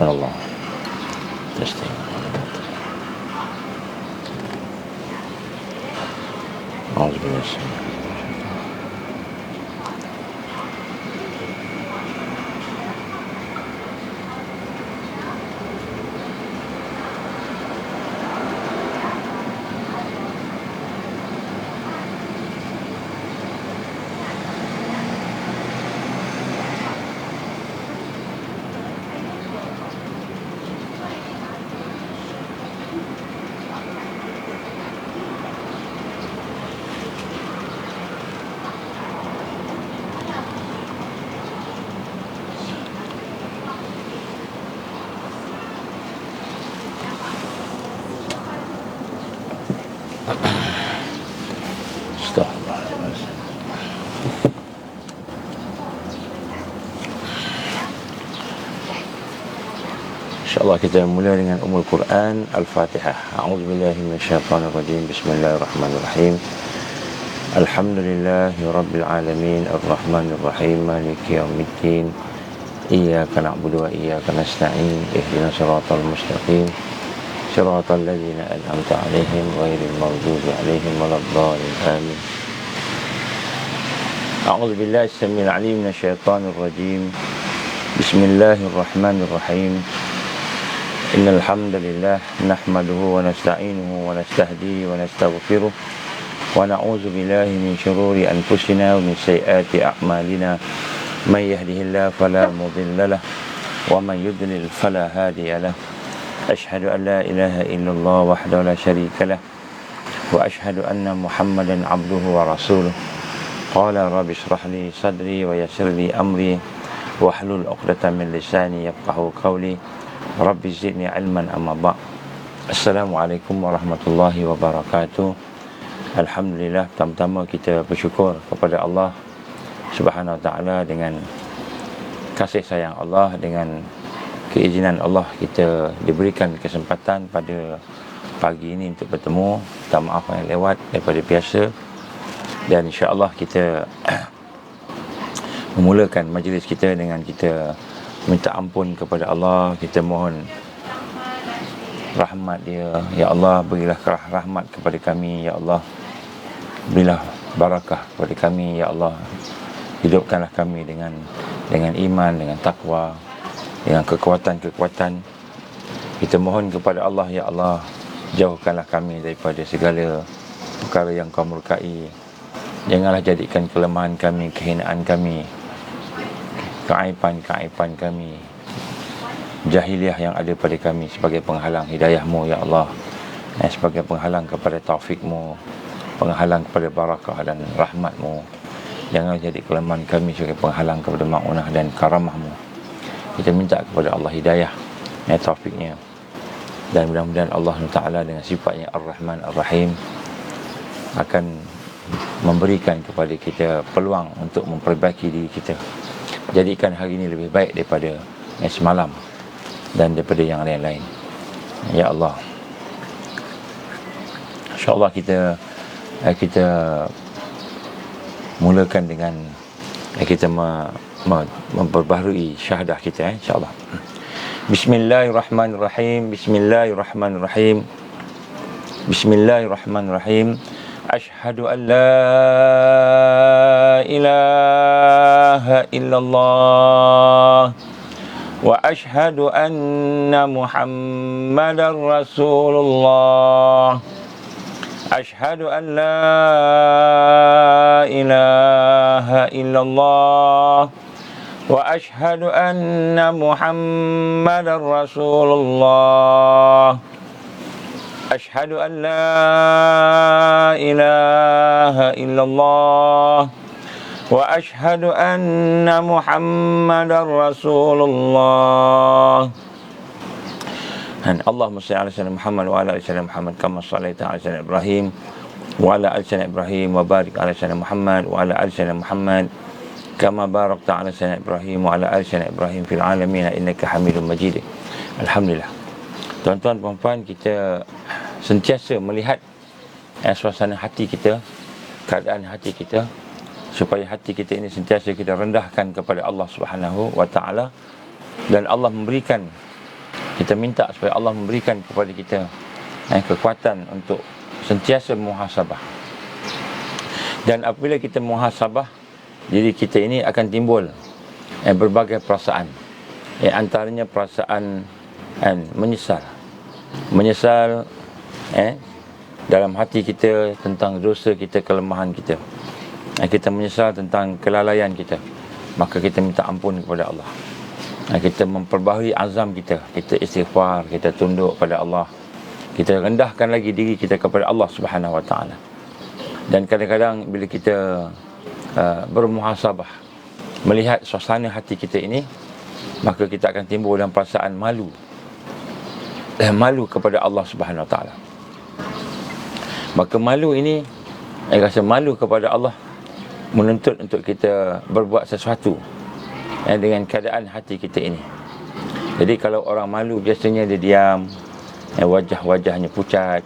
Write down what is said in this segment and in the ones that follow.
Ya Allah. Testing. Alhamdulillah. InsyaAllah kita mula dengan Ummul Quran Al-Fatihah. A'udzubillahi minasyaitonirrajim. Bismillahirrahmanirrahim. Alhamdulillahi Rabbil Alamin. Ar-Rahmanirrahim. Maliki yaumiddin. Iyyaka na'budu wa iyyaka nasta'in. Ihdinas siratal mustaqim. Siratal ladzina an'amta 'alaihim ghairil maghdubi 'alaihim waladdallin. Amin. A'udzubillahi as-sami'il 'alim minasyaitonir rajim. Bismillahirrahmanirrahim. Innal hamdalillah nahmaduhu wa nasta'inuhu wa nastahdihi wa nastaghfiruh wa na'udzu billahi min shururi anfusina wa min sayyiati a'malina may yahdihillahu fala mudilla lahu wa man yudlil fala hadiya lahu. Ashhadu an la ilaha illallah wahdahu la syarika lahu wa ashhadu anna Muhammadan 'abduhu wa rasuluh. Qala rabbi shrah li sadri wa yassir li amri wahlul 'uqdatam min lisani yafqahu qawli. Rabbi zidni ilman amma ba'. Assalamualaikum warahmatullahi wabarakatuh. Alhamdulillah, pertama-tama kita bersyukur kepada Allah Subhanahu wa ta'ala. Dengan kasih sayang Allah, dengan keizinan Allah, kita diberikan kesempatan pada pagi ini untuk bertemu. Minta maaf yang lewat daripada biasa. Dan insya-Allah kita memulakan majlis kita dengan kita minta ampun kepada Allah. Kita mohon rahmat dia. Ya Allah, berilah rahmat kepada kami. Ya Allah, berilah barakah kepada kami. Ya Allah, hidupkanlah kami dengan iman, dengan takwa, dengan kekuatan-kekuatan. Kita mohon kepada Allah, ya Allah, jauhkanlah kami daripada segala perkara yang Kau murkai. Janganlah jadikan kelemahan kami, kehinaan kami, keaiban kami, jahiliah yang ada pada kami sebagai penghalang hidayah-Mu, ya Allah, sebagai penghalang kepada taufik-Mu, penghalang kepada barakah dan rahmat-Mu. Jangan jadi kelemahan kami sebagai penghalang kepada ma'unah dan karamah-Mu. Kita minta kepada Allah hidayah, taufiknya. Dan mudah-mudahan Allah Ta'ala dengan sifatnya Ar-Rahman Ar-Rahim akan memberikan kepada kita peluang untuk memperbaiki diri kita. Jadikan hari ini lebih baik daripada semalam dan daripada yang lain-lain, ya Allah. InsyaAllah kita mulakan dengan kita memperbaharui syahadah kita, insyaAllah. Bismillahirrahmanirrahim. Bismillahirrahmanirrahim. Bismillahirrahmanirrahim. Ashhadu an la ilaha illallah wa ashhadu anna Muhammadar Rasulullah. Ashhadu an la ilaha illallah wa ashhadu anna Muhammadar Rasulullah. Ashhadu an la ilaha illallah wa ashhadu anna Muhammadar Rasulullah. Allahumma salli ala sayyidina Muhammad wa ala ali sayyidina Muhammad kama shallaita ala sayyidina Ibrahim wa ala ali sayyidina Ibrahim wa barik ala sayyidina Muhammad wa ala ali sayyidina Muhammad kama barakta ala sayyidina Ibrahim wa ala ali sayyidina Ibrahim fil alamin innaka Hamidum Majid. Alhamdulillah. Tuan-tuan, puan-puan, kita sentiasa melihat suasana hati kita, keadaan hati kita, supaya hati kita ini sentiasa kita rendahkan kepada Allah Subhanahu wa ta'ala. Dan Allah memberikan Kita minta supaya Allah memberikan kepada kita kekuatan untuk sentiasa muhasabah. Dan apabila kita muhasabah, diri kita ini akan timbul berbagai perasaan. Antaranya perasaan menyesal dalam hati kita tentang dosa kita, kelemahan kita. Kita menyesal tentang kelalaian kita, maka kita minta ampun kepada Allah. Kita memperbaharui azam kita, kita istighfar, kita tunduk pada Allah, kita rendahkan lagi diri kita kepada Allah Subhanahu Wa Taala. Dan kadang-kadang bila kita bermuhasabah, melihat suasana hati kita ini, maka kita akan timbul dalam perasaan malu kepada Allah Subhanahu Wa Taala. Maka malu ini, rasa malu kepada Allah menuntut untuk kita berbuat sesuatu dengan keadaan hati kita ini. Jadi kalau orang malu, biasanya dia diam, wajah-wajahnya pucat,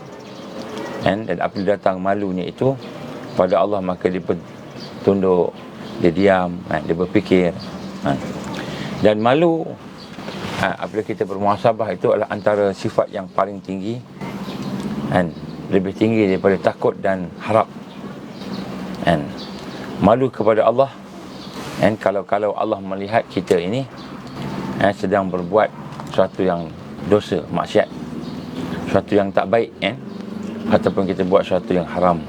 dan apabila datang malunya itu pada Allah, maka dia tunduk, dia diam, dia berfikir. Dan malu, apabila kita bermuhasabah, itu adalah antara sifat yang paling tinggi, lebih tinggi daripada takut dan harap. Malu kepada Allah, kalau Allah melihat kita ini sedang berbuat sesuatu yang dosa, maksiat, sesuatu yang tak baik, ataupun kita buat sesuatu yang haram.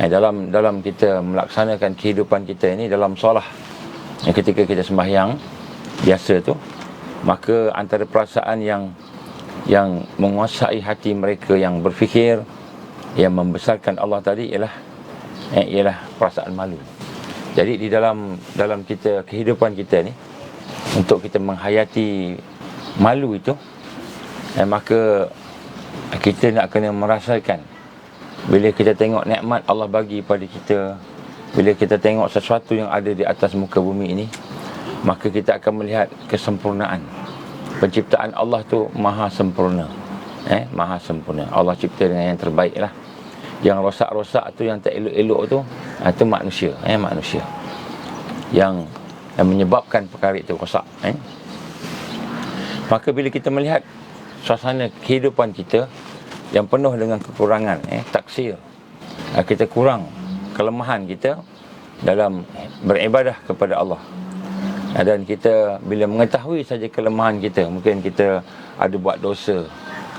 Dalam kita melaksanakan kehidupan kita ini, dalam solah, ketika kita sembahyang biasa tu, maka antara perasaan yang menguasai hati mereka yang berfikir, yang membesarkan Allah tadi ialah perasaan malu. Jadi di dalam kita, kehidupan kita ni, untuk kita menghayati malu itu, maka kita nak kena merasakan bila kita tengok nikmat Allah bagi pada kita, bila kita tengok sesuatu yang ada di atas muka bumi ini, maka kita akan melihat kesempurnaan. Penciptaan Allah tu maha sempurna. Maha sempurna. Allah cipta dengan yang terbaik lah. Yang rosak-rosak tu, yang tak elok-elok tu, itu manusia. Manusia yang menyebabkan perkara itu rosak. Maka bila kita melihat suasana kehidupan kita yang penuh dengan kekurangan, taksir, kita kurang, kelemahan kita dalam beribadah kepada Allah, dan kita bila mengetahui saja kelemahan kita, mungkin kita ada buat dosa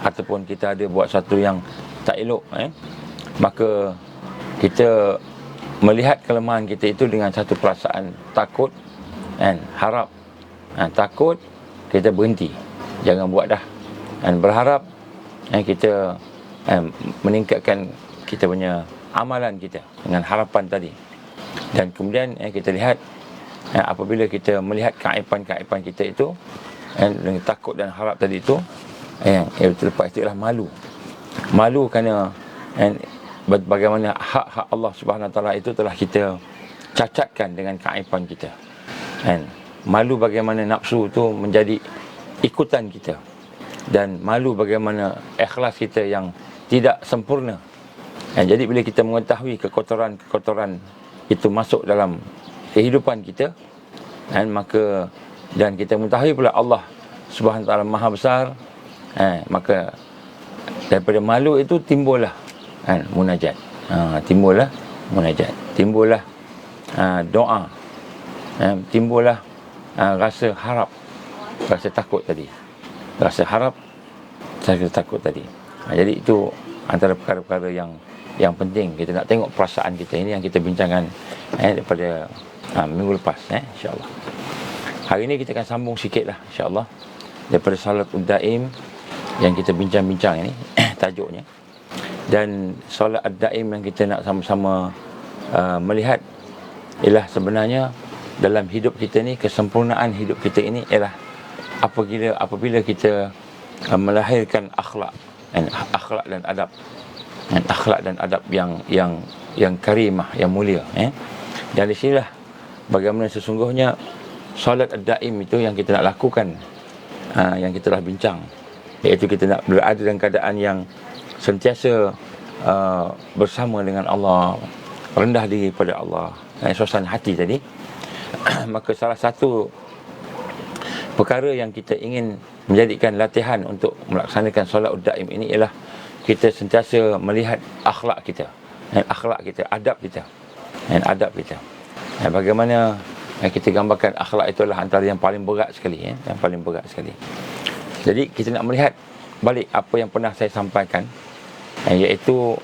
ataupun kita ada buat satu yang tak elok, maka kita melihat kelemahan kita itu dengan satu perasaan takut dan harap. Takut, kita berhenti, jangan buat dah, dan berharap kita meningkatkan kita punya amalan kita dengan harapan tadi. Dan kemudian kita lihat, apabila kita melihat keaiban-keaiban kita itu, dengan takut dan harap tadi itu, terlepas itu ialah malu kerana bagaimana hak-hak Allah Subhanahu Wa Taala itu telah kita cacatkan dengan keaiban kita. Malu bagaimana nafsu itu menjadi ikutan kita, dan malu bagaimana ikhlas kita yang tidak sempurna. Jadi bila kita mengetahui kekotoran-kekotoran itu masuk dalam kehidupan kita, maka dan kita mengetahui pula Allah Subhanahu Wa Taala Maha Besar, maka daripada malu itu timbullah munajat. Timbullah munajat, timbullah doa, timbullah rasa harap, rasa takut tadi, rasa harap, rasa takut tadi. Jadi itu antara perkara-perkara yang penting kita nak tengok perasaan kita ini, yang kita bincangkan daripada minggu lepas, insya-Allah. Hari ini kita akan sambung sikitlah, insya-Allah, daripada salat ad-daim yang kita bincang-bincang ini, tajuknya. Dan solat ad-daim yang kita nak sama-sama melihat ialah sebenarnya dalam hidup kita ni, kesempurnaan hidup kita ini ialah apabila kita melahirkan akhlak dan adab, akhlak dan adab yang karimah, yang mulia. Dan di sinilah bagaimana sesungguhnya solat ad-daim itu yang kita nak lakukan, yang kita telah bincang, iaitu kita nak berada dalam keadaan yang sentiasa bersama dengan Allah, rendah diri pada Allah, suasana hati tadi. Maka salah satu perkara yang kita ingin menjadikan latihan untuk melaksanakan solat daim ini ialah kita sentiasa melihat akhlak kita, adab kita. Bagaimana kita gambarkan akhlak itu adalah antara yang paling berat sekali, yang paling berat sekali. Jadi kita nak melihat balik apa yang pernah saya sampaikan, iaitu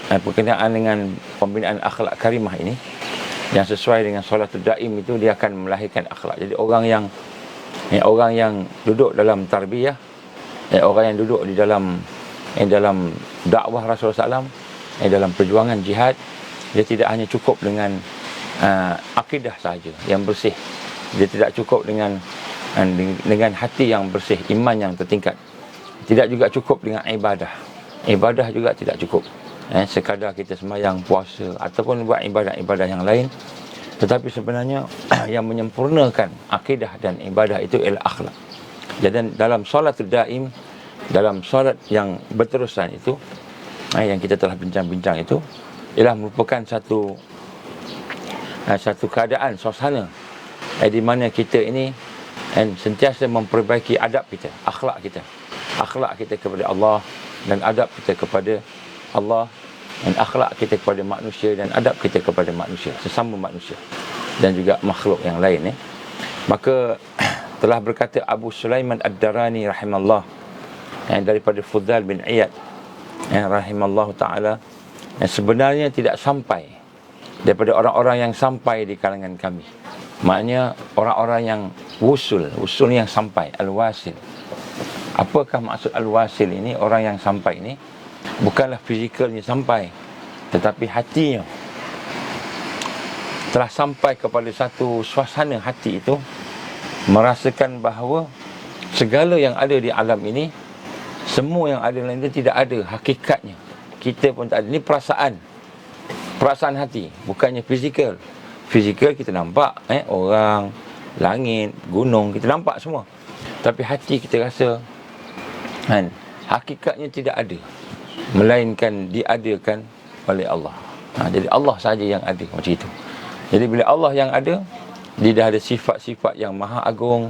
berkenaan dengan pembinaan akhlak karimah ini, yang sesuai dengan solatul daim itu dia akan melahirkan akhlak. Jadi orang yang duduk dalam tarbiyah, orang yang duduk di dalam dakwah Rasulullah SAW, dalam perjuangan jihad, dia tidak hanya cukup dengan akidah sahaja yang bersih. Dia tidak cukup dengan hati yang bersih, iman yang tertingkat. Tidak juga cukup dengan ibadah juga tidak cukup. Sekadar kita sembahyang, puasa ataupun buat ibadah-ibadah yang lain, tetapi sebenarnya yang menyempurnakan akidah dan ibadah itu ialah akhlak. Jadi dalam solatul daim, dalam solat yang berterusan itu, yang kita telah bincang-bincang itu, ialah merupakan satu keadaan, suasana di mana kita ini sentiasa memperbaiki adab kita, akhlak kita kepada Allah, dan adab kita kepada Allah, dan akhlak kita kepada manusia, dan adab kita kepada manusia, sesama manusia dan juga makhluk yang lain. Maka telah berkata Abu Sulaiman Ad-Darani rahimallah, daripada Fuddal bin Iyad rahimallahu ta'ala, sebenarnya tidak sampai daripada orang-orang yang sampai di kalangan kami. Maknanya orang-orang yang wusul yang sampai, al-wasil. Apakah maksud al-wasil ini? Orang yang sampai ini bukanlah fizikalnya sampai, tetapi hatinya telah sampai kepada satu suasana hati itu, merasakan bahawa segala yang ada di alam ini, semua yang ada dalam itu tidak ada hakikatnya. Kita pun tak ada. Ini perasaan hati, bukannya fizikal. Fizikal kita nampak, orang, langit, gunung, kita nampak semua. Tapi hati kita rasa hakikatnya tidak ada, melainkan diadakan oleh Allah. Jadi Allah saja yang ada, macam itu. Jadi bila Allah yang ada, dia dah ada sifat-sifat yang maha agung,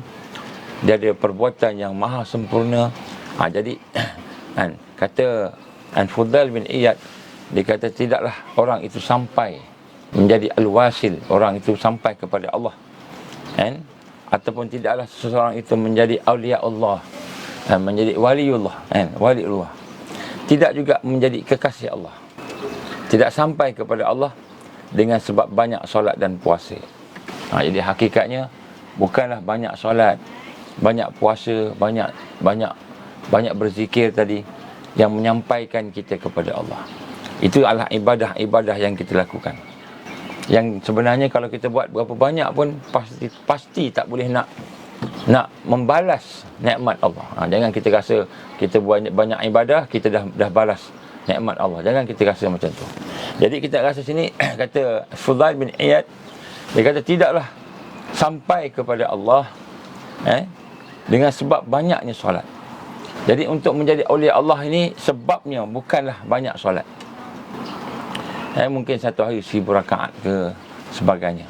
dia ada perbuatan yang maha sempurna. Jadi kata Fuddal bin Iyad, dia kata tidaklah orang itu sampai menjadi al-wasil, orang itu sampai kepada Allah, ataupun tidaklah seseorang itu menjadi awliya Allah, menjadi waliullah, waliullah, tidak juga menjadi kekasih Allah, tidak sampai kepada Allah dengan sebab banyak solat dan puasa. Jadi hakikatnya bukanlah banyak solat, banyak puasa, banyak berzikir tadi yang menyampaikan kita kepada Allah. Itu adalah ibadah-ibadah yang kita lakukan, yang sebenarnya kalau kita buat berapa banyak pun pasti tak boleh nak membalas nikmat Allah. Jangan kita rasa kita buat banyak ibadah, kita dah balas nikmat Allah. Jangan kita rasa macam tu. Jadi kita rasa sini kata Fudail bin Iyad, dia kata tidaklah sampai kepada Allah dengan sebab banyaknya solat. Jadi untuk menjadi awliya Allah ini sebabnya bukanlah banyak solat. Mungkin satu hari 1000 rakaat ke sebagainya.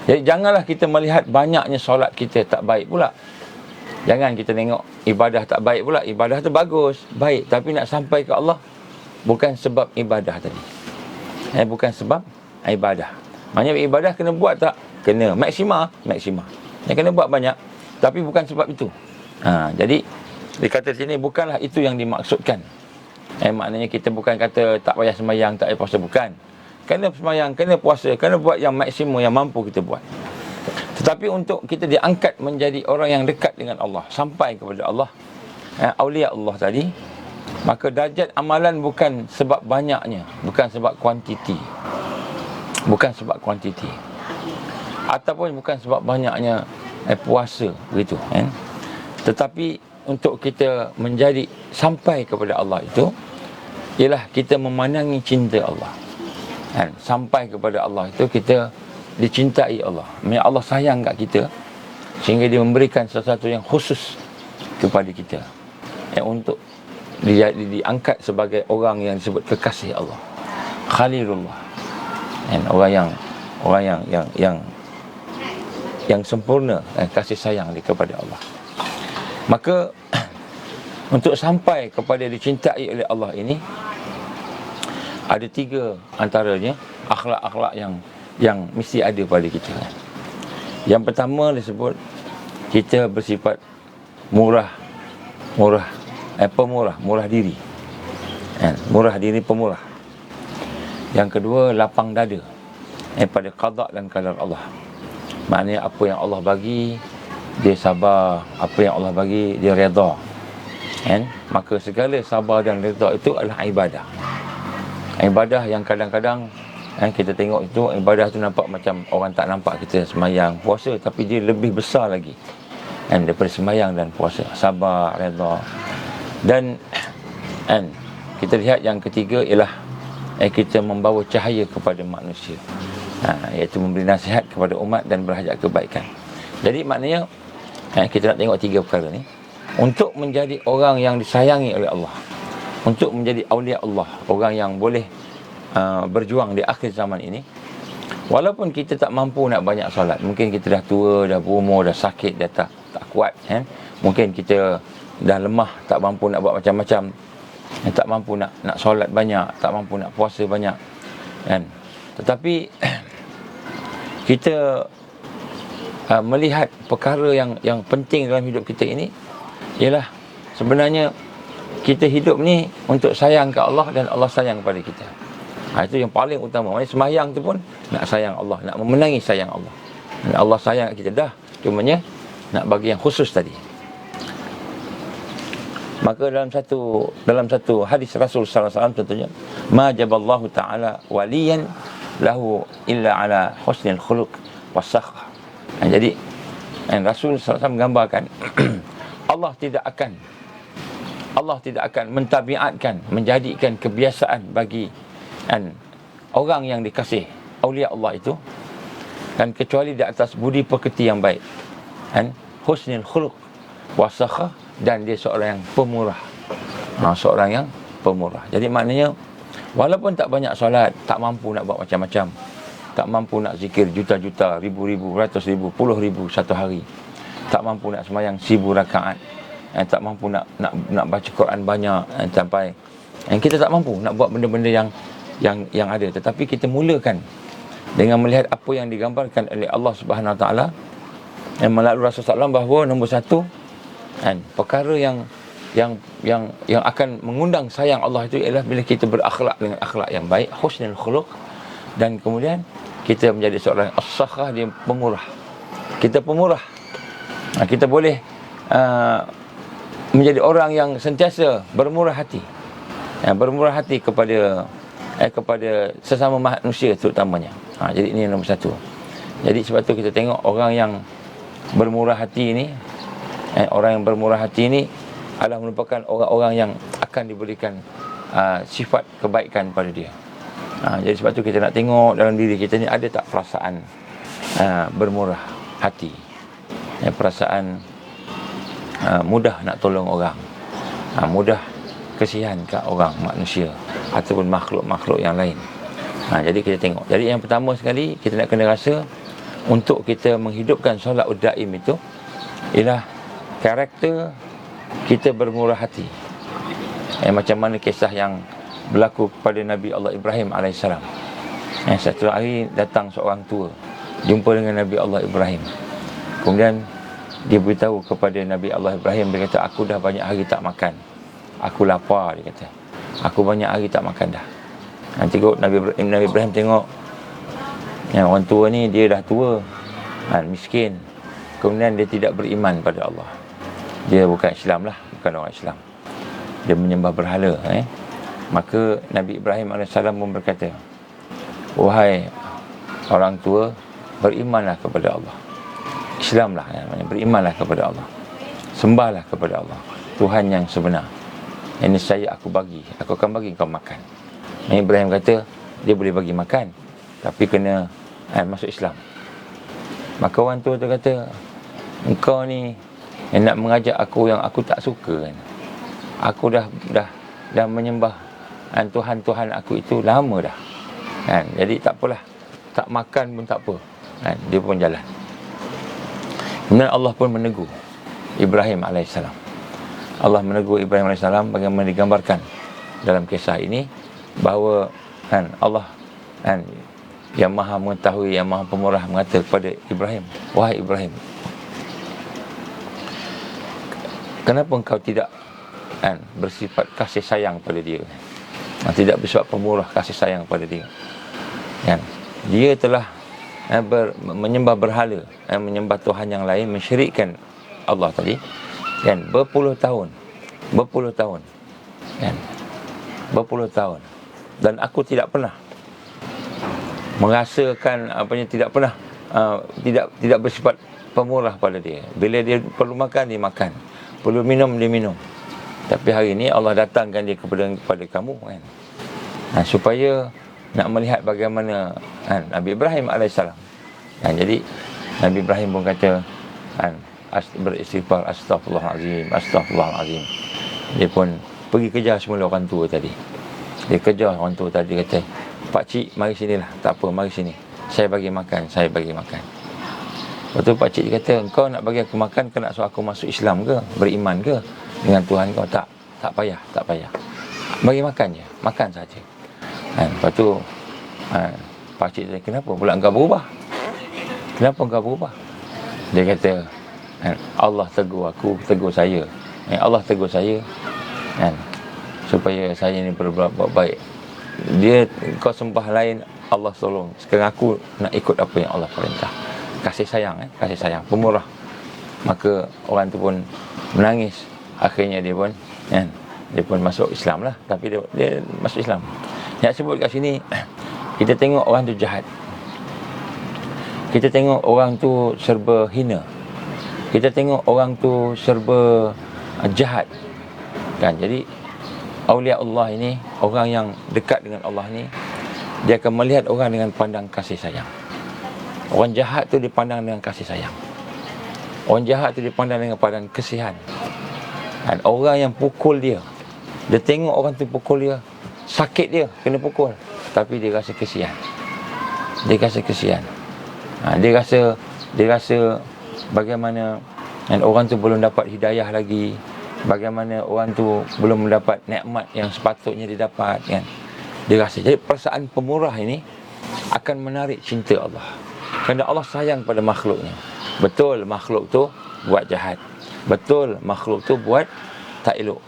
Jadi janganlah kita melihat banyaknya solat kita tak baik pula. Jangan kita tengok ibadah tak baik pula. Ibadah tu bagus, baik, tapi nak sampai ke Allah bukan sebab ibadah tadi. Bukan sebab ibadah. Maknanya ibadah kena buat tak? Kena maksima. Yang kena buat banyak, tapi bukan sebab itu. Jadi dikata sini bukanlah itu yang dimaksudkan. Maknanya kita bukan kata tak payah sembahyang, tak payah puasa, bukan. Kena sembahyang, kena puasa, kena buat yang maksimum yang mampu kita buat. Tetapi untuk kita diangkat menjadi orang yang dekat dengan Allah, sampai kepada Allah, awliya Allah tadi, maka darjat amalan bukan sebab banyaknya, bukan sebab kuantiti, ataupun bukan sebab banyaknya puasa begitu, tetapi untuk kita menjadi sampai kepada Allah itu ialah kita memandangi cinta Allah. Sampai kepada Allah itu kita dicintai Allah. Maksudnya Allah sayang kat kita sehingga dia memberikan sesuatu yang khusus kepada kita, untuk diangkat sebagai orang yang disebut kekasih Allah, Khalilullah, orang yang sempurna kasih sayang dia kepada Allah. Maka untuk sampai kepada dicintai oleh Allah ini, ada 3 antaranya akhlak-akhlak yang mesti ada pada kita. Yang pertama disebut kita bersifat pemurah diri. Murah diri, pemurah. Yang kedua, lapang dada pada qada dan qadar Allah. Maknanya apa yang Allah bagi, dia sabar. Apa yang Allah bagi, dia redha. Maka segala sabar dan redha itu adalah ibadah. Ibadah yang kadang-kadang kita tengok itu, ibadah tu nampak macam orang tak nampak kita semayang, puasa, tapi dia lebih besar lagi daripada semayang dan puasa. Sabar, redha. Dan kita lihat yang ketiga ialah kita membawa cahaya kepada manusia, iaitu memberi nasihat kepada umat dan berhajat kebaikan. Jadi maknanya kita nak tengok 3 perkara ni untuk menjadi orang yang disayangi oleh Allah, untuk menjadi awliya Allah, orang yang boleh berjuang di akhir zaman ini. Walaupun kita tak mampu nak banyak solat, mungkin kita dah tua, dah berumur, dah sakit, dah tak kuat, mungkin kita dah lemah, tak mampu nak buat macam-macam, tak mampu nak solat banyak, tak mampu nak puasa banyak, tetapi kita melihat perkara yang penting dalam hidup kita ini ialah sebenarnya kita hidup ni untuk sayang ke Allah dan Allah sayang kepada kita. Itu yang paling utama. Maksudnya sembahyang tu pun nak sayang Allah, nak memenangi sayang Allah. Dan Allah sayang kita dah, cumanya nak bagi yang khusus tadi. Maka dalam satu hadis Rasul sallallahu alaihi wasallam contohnya, ma jaballahu ta'ala waliyan lahu illa ala husnil khuluq wasakhah. Jadi Rasul sallallahu alaihi wasallam menggambarkan Allah tidak akan mentabiatkan, menjadikan kebiasaan bagi orang yang dikasih awliya Allah itu kecuali di atas budi pekerti yang baik, husnul khuluq wasakhah, dan dia seorang yang pemurah. Seorang yang pemurah. Jadi maknanya walaupun tak banyak solat, tak mampu nak buat macam-macam, tak mampu nak zikir juta-juta, ribu-ribu, ratus ribu, puluh ribu satu hari, tak mampu nak semayang 1000 rakaat, tak mampu nak baca Quran banyak, sampai kita tak mampu nak buat benda-benda yang ada. Tetapi kita mulakan dengan melihat apa yang digambarkan oleh Allah Subhanahu Wa Taala melalui Rasulullah SAW, bahawa nombor 1 perkara yang akan mengundang sayang Allah itu ialah bila kita berakhlak dengan akhlak yang baik, husnul khuluq, dan kemudian kita menjadi seorang as-sakhah, dia pemurah. Kita pemurah. Kita boleh menjadi orang yang sentiasa bermurah hati. Bermurah hati kepada sesama manusia terutamanya. Jadi ini nombor 1. Jadi sebab tu kita tengok orang yang bermurah hati ini, orang yang bermurah hati ini adalah merupakan orang-orang yang akan diberikan sifat kebaikan pada dia. Jadi sebab tu kita nak tengok dalam diri kita ni ada tak perasaan bermurah hati, perasaan mudah nak tolong orang, mudah kesian ke orang, manusia ataupun makhluk-makhluk yang lain. Jadi kita tengok. Jadi yang pertama sekali kita nak kena rasa untuk kita menghidupkan solat ud-daim itu ialah karakter kita bermurah hati. Macam mana kisah yang berlaku kepada Nabi Allah Ibrahim AS. Satu hari datang seorang tua jumpa dengan Nabi Allah Ibrahim. Kemudian dia beritahu kepada Nabi Allah Ibrahim, dia kata, aku dah banyak hari tak makan, aku lapar, dia kata, aku banyak hari tak makan dah. Tengok Nabi Ibrahim tengok orang tua ni, dia dah tua, miskin, kemudian dia tidak beriman pada Allah. Dia bukan Islam lah, bukan orang Islam, dia menyembah berhala. Maka Nabi Ibrahim AS pun berkata, wahai orang tua, berimanlah kepada Allah, Islamlah, berimanlah kepada Allah, sembahlah kepada Allah, Tuhan yang sebenar. Ini saya aku akan bagi kau makan. Nabi Ibrahim kata dia boleh bagi makan, tapi kena masuk Islam. Maka orang tua tu kata, engkau ni nak mengajak aku yang aku tak suka kan? Aku dah menyembah Tuhan-Tuhan aku itu lama dah kan? Jadi tak apalah, tak makan pun tak apa kan? Dia pun jalan. Kemudian Allah pun menegur Ibrahim AS. Allah menegur Ibrahim AS bagaimana digambarkan dalam kisah ini bahawa Allah yang maha mengetahui, yang maha pemurah mengata kepada Ibrahim, wahai Ibrahim, kenapa engkau tidak bersifat kasih sayang pada dia, tidak bersifat pemurah kasih sayang pada dia. Dia telah menyembah berhala, menyembah Tuhan yang lain, mensyirikkan Allah tadi, berpuluh tahun, dan aku tidak pernah merasakan tidak pernah tidak bersifat pemurah pada dia. Bila dia perlu makan, dia makan, perlu minum, dia minum. Tapi hari ini Allah datangkan dia kepada kamu, supaya nak melihat bagaimana Nabi Ibrahim AS. Jadi Nabi Ibrahim pun kata beristighfar, astagfirullahalazim. Dia pun pergi kejar semula orang tua tadi. Dia kejar orang tua tadi, kata, pakcik mari sinilah, tak apa, mari sini, saya bagi makan. Lepas tu pakcik dia kata, engkau nak bagi aku makan, kau nak suruh aku masuk Islam ke, beriman ke dengan Tuhan kau? Tak payah, bagi makan je, makan saja. Lepas tu pakcik dia, kenapa pula engkau berubah? Dia kata, Allah tegur aku, tegur saya, Allah tegur saya supaya saya ni berbuat baik. Kau sembah lain, Allah tolong. Sekarang aku nak ikut apa yang Allah perintah. Kasih sayang, pemurah. Maka orang tu pun menangis. Akhirnya dia pun masuk Islam lah. Tapi dia masuk Islam. Yang sebut kat sini, kita tengok orang tu jahat, kita tengok orang tu serba hina, kita tengok orang tu serba jahat. Jadi Aulia Allah ini, orang yang dekat dengan Allah ni, dia akan melihat orang dengan pandang kasih sayang. Orang jahat tu dipandang dengan kasih sayang. Orang jahat tu dipandang dengan pandang kesihan. Dan orang yang pukul dia tengok orang tu pukul dia, sakit dia, kena pukul, tapi dia rasa kesian. Dia rasa bagaimana orang tu belum dapat hidayah lagi, bagaimana orang tu belum mendapat nikmat yang sepatutnya dia dapat, Dia rasa. Jadi perasaan pemurah ini akan menarik cinta Allah, kerana Allah sayang pada makhluknya. Betul makhluk tu buat jahat, betul makhluk tu buat tak elok.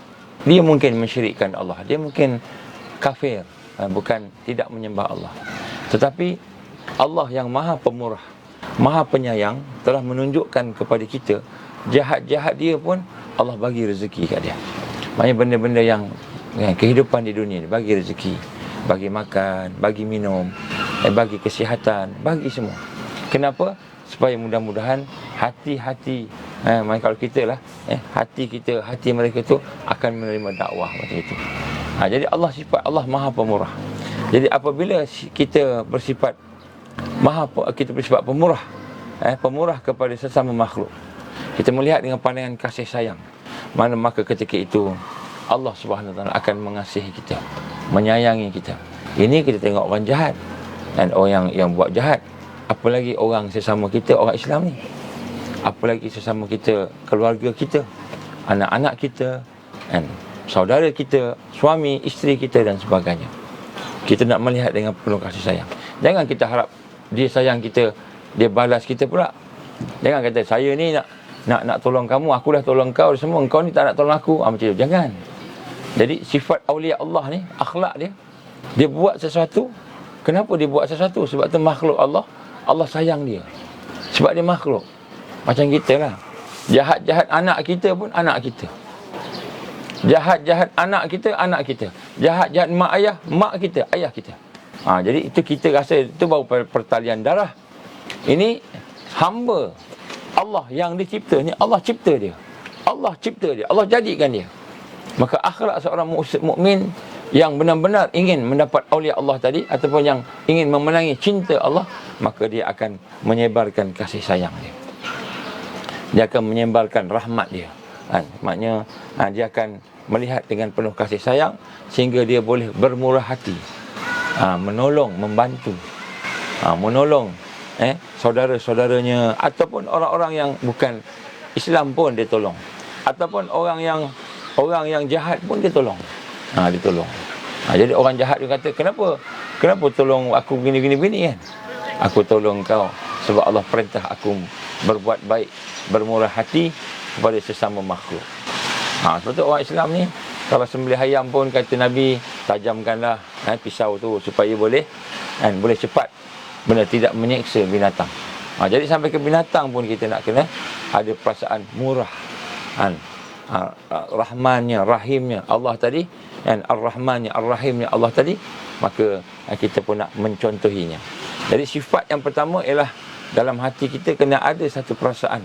Dia mungkin mensyirikkan Allah, dia mungkin kafir, bukan tidak menyembah Allah. Tetapi Allah yang maha pemurah, maha penyayang, telah menunjukkan kepada kita jahat-jahat dia pun Allah bagi rezeki kat dia. Maknanya benda-benda yang kehidupan di dunia ni, bagi rezeki, bagi makan, bagi minum, bagi kesihatan, bagi semua. Kenapa? Supaya mudah-mudahan hati-hati, kalau kita lah, hati mereka tu akan menerima dakwah macam itu. Jadi Allah sifat Allah maha pemurah. Jadi apabila kita bersifat pemurah, pemurah kepada sesama makhluk, kita melihat dengan pandangan kasih sayang, maka ketika itu Allah Subhanahu Wa Taala akan mengasihi kita, menyayangi kita. Ini kita tengok orang jahat dan orang yang buat jahat, apalagi orang sesama kita, orang Islam ni, apalagi sesama kita, keluarga kita, anak-anak kita, saudara kita, suami, isteri kita dan sebagainya. Kita nak melihat dengan penuh kasih sayang. Jangan kita harap dia sayang kita, dia balas kita pula. Jangan kata, saya ni nak tolong kamu, aku dah tolong kau semua, kau ni tak nak tolong aku, macam tu. Jangan. Jadi sifat Aulia Allah ni, akhlak dia buat sesuatu. Kenapa dia buat sesuatu? Sebab tu makhluk Allah, Allah sayang dia, sebab dia makhluk. Macam kita lah, jahat-jahat anak kita pun anak kita, jahat-jahat anak kita, jahat-jahat mak kita, ayah kita. Jadi itu kita rasa itu baru pertalian darah. Ini hamba Allah yang dicipta ni, Allah cipta dia, Allah jadikan dia. Maka akhlak seorang mukmin yang benar-benar ingin mendapat aulia Allah tadi, ataupun yang ingin memenangi cinta Allah, maka dia akan menyebarkan kasih sayang dia akan menyebarkan rahmat dia. Maknanya dia akan melihat dengan penuh kasih sayang, sehingga dia boleh bermurah hati, menolong, membantu, menolong saudara-saudaranya, ataupun orang-orang yang bukan Islam pun dia tolong, ataupun orang yang orang yang jahat pun dia tolong. Dia tolong. Jadi orang jahat dia kata, kenapa tolong aku begini kan? Aku tolong kau sebab Allah perintah aku berbuat baik, bermurah hati kepada sesama makhluk. Sebab tu orang Islam ni, kalau sembelih ayam pun kata Nabi, tajamkanlah pisau tu supaya boleh cepat, benda tidak menyeksa binatang. Jadi sampai ke binatang pun kita nak kena ada perasaan murah, rahmannya, rahimnya Allah tadi, ar-rahmannya, ar-rahimnya Allah tadi, maka kita pun nak mencontohinya. Jadi sifat yang pertama ialah dalam hati kita kena ada satu perasaan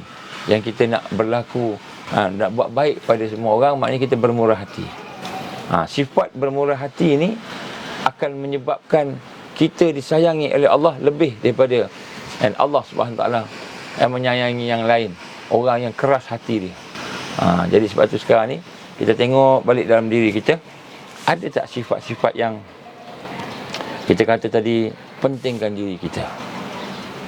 yang kita nak berlaku, nak buat baik pada semua orang, maknanya kita bermurah hati. Sifat bermurah hati ini akan menyebabkan kita disayangi oleh Allah lebih daripada Allah Subhanahu Wa Taala yang menyayangi yang lain, orang yang keras hati dia. Jadi sebab tu sekarang ni kita tengok balik dalam diri kita, ada tak sifat-sifat yang kita kata tadi, pentingkan diri kita,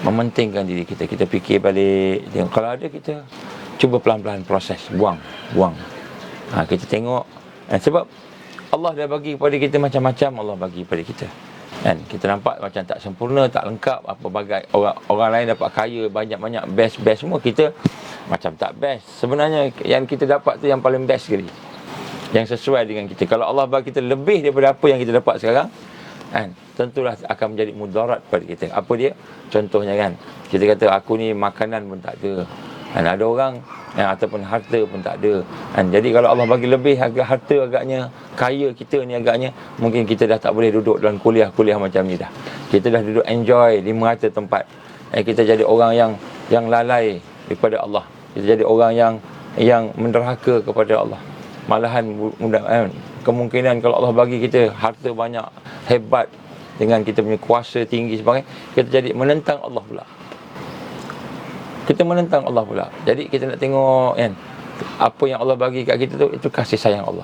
mementingkan diri kita. Kita fikir balik, tengok kalau ada, kita cuba pelan-pelan proses, buang. Kita tengok, sebab Allah dah bagi kepada kita macam-macam, Allah bagi kepada kita. Kita nampak macam tak sempurna, tak lengkap, apa bagai orang lain dapat kaya banyak-banyak, best semua, kita macam tak best. Sebenarnya yang kita dapat tu yang paling best sekali, yang sesuai dengan kita. Kalau Allah bagi kita lebih daripada apa yang kita dapat sekarang, tentulah akan menjadi mudarat pada kita. Apa dia? Contohnya kita kata aku ni makanan pun tak ada, ada orang ataupun harta pun tak ada. Jadi kalau Allah bagi lebih, harta agaknya, kaya kita ni agaknya, mungkin kita dah tak boleh duduk dalam kuliah macam ni dah. Kita dah duduk enjoy di merata tempat. Kita jadi orang yang lalai daripada Allah. Kita jadi orang yang menderhaka kepada Allah. Malahan kemungkinan kalau Allah bagi kita harta banyak, hebat, dengan kita punya kuasa tinggi sebagainya, kita jadi menentang Allah pula. Kita menentang Allah pula. Jadi kita nak tengok apa yang Allah bagi kat kita tu, itu kasih sayang Allah.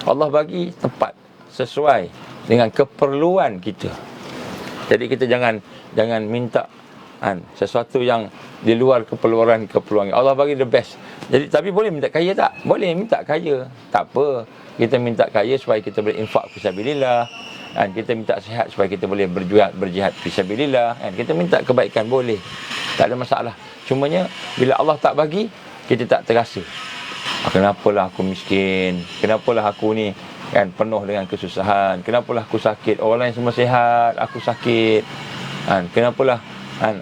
Allah bagi tepat, sesuai dengan keperluan kita. Jadi kita jangan minta sesuatu yang di luar keperluan Allah bagi the best. Jadi tapi boleh minta kaya tak? Boleh minta kaya, tak apa. Kita minta kaya supaya kita boleh infak fisabilillah, kita minta sihat supaya kita boleh berjihad fisabilillah, kita minta kebaikan, boleh, tak ada masalah. Cumanya bila Allah tak bagi, kita tak terasa. Kenapalah aku miskin, kenapalah aku ni penuh dengan kesusahan, kenapalah aku sakit, orang lain semua sihat, aku sakit, kenapalah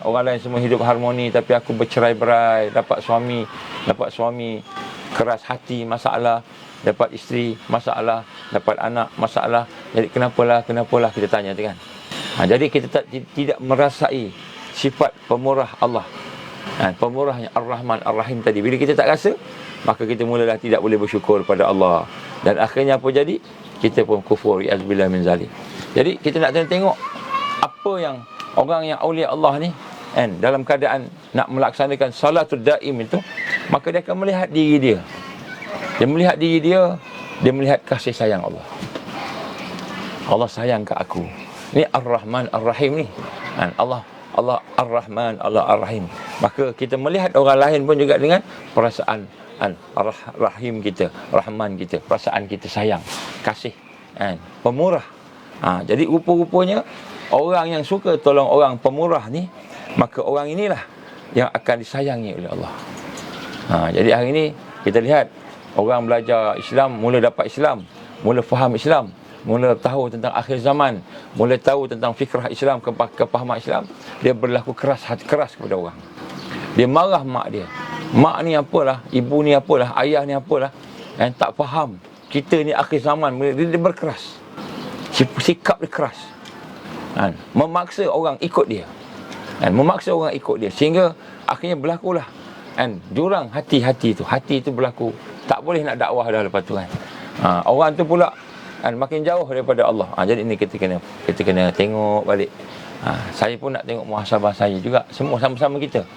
orang lain semua hidup harmoni tapi aku bercerai-berai, dapat suami keras hati, masalah, dapat isteri, masalah, dapat anak, masalah. Jadi kenapalah kita tanya tu kan. Jadi kita tidak merasai sifat pemurah Allah, pemurah yang Ar-Rahman Ar-Rahim tadi. Bila kita tak rasa, maka kita mulalah tidak boleh bersyukur pada Allah, dan akhirnya apa jadi? Kita pun kufur, ya'zubillah min zalik. Jadi kita nak tengok apa yang orang yang awliya Allah ni dalam keadaan nak melaksanakan salatul daim itu, maka dia akan melihat diri dia. Dia melihat diri dia, dia melihat kasih sayang Allah. Allah sayang ke aku. Ni Ar-Rahman Ar-Rahim ni. Allah Ar-Rahman, Allah Ar-Rahim. Maka kita melihat orang lain pun juga dengan perasaan Rahim kita, Rahman kita, perasaan kita sayang, kasih, pemurah. Jadi rupa-rupanya orang yang suka tolong orang pemurah ni, maka orang inilah yang akan disayangi oleh Allah. Jadi hari ini kita lihat orang belajar Islam, mula dapat Islam, mula faham Islam, mula tahu tentang akhir zaman, mula tahu tentang fikrah Islam, kepahaman Islam, dia berlaku keras kepada orang. Dia marah mak dia. Mak ni apalah, ibu ni apalah, ayah ni apalah, tak faham kita ni akhir zaman. Dia berkeras, sikap dia keras, memaksa orang ikut dia, sehingga akhirnya berlakulah jurang hati tu berlaku, tak boleh nak dakwah dah lepas tu orang tu pula makin jauh daripada Allah. Jadi ini kita kena tengok balik. Saya pun nak tengok muhasabah saya juga, semua sama-sama kita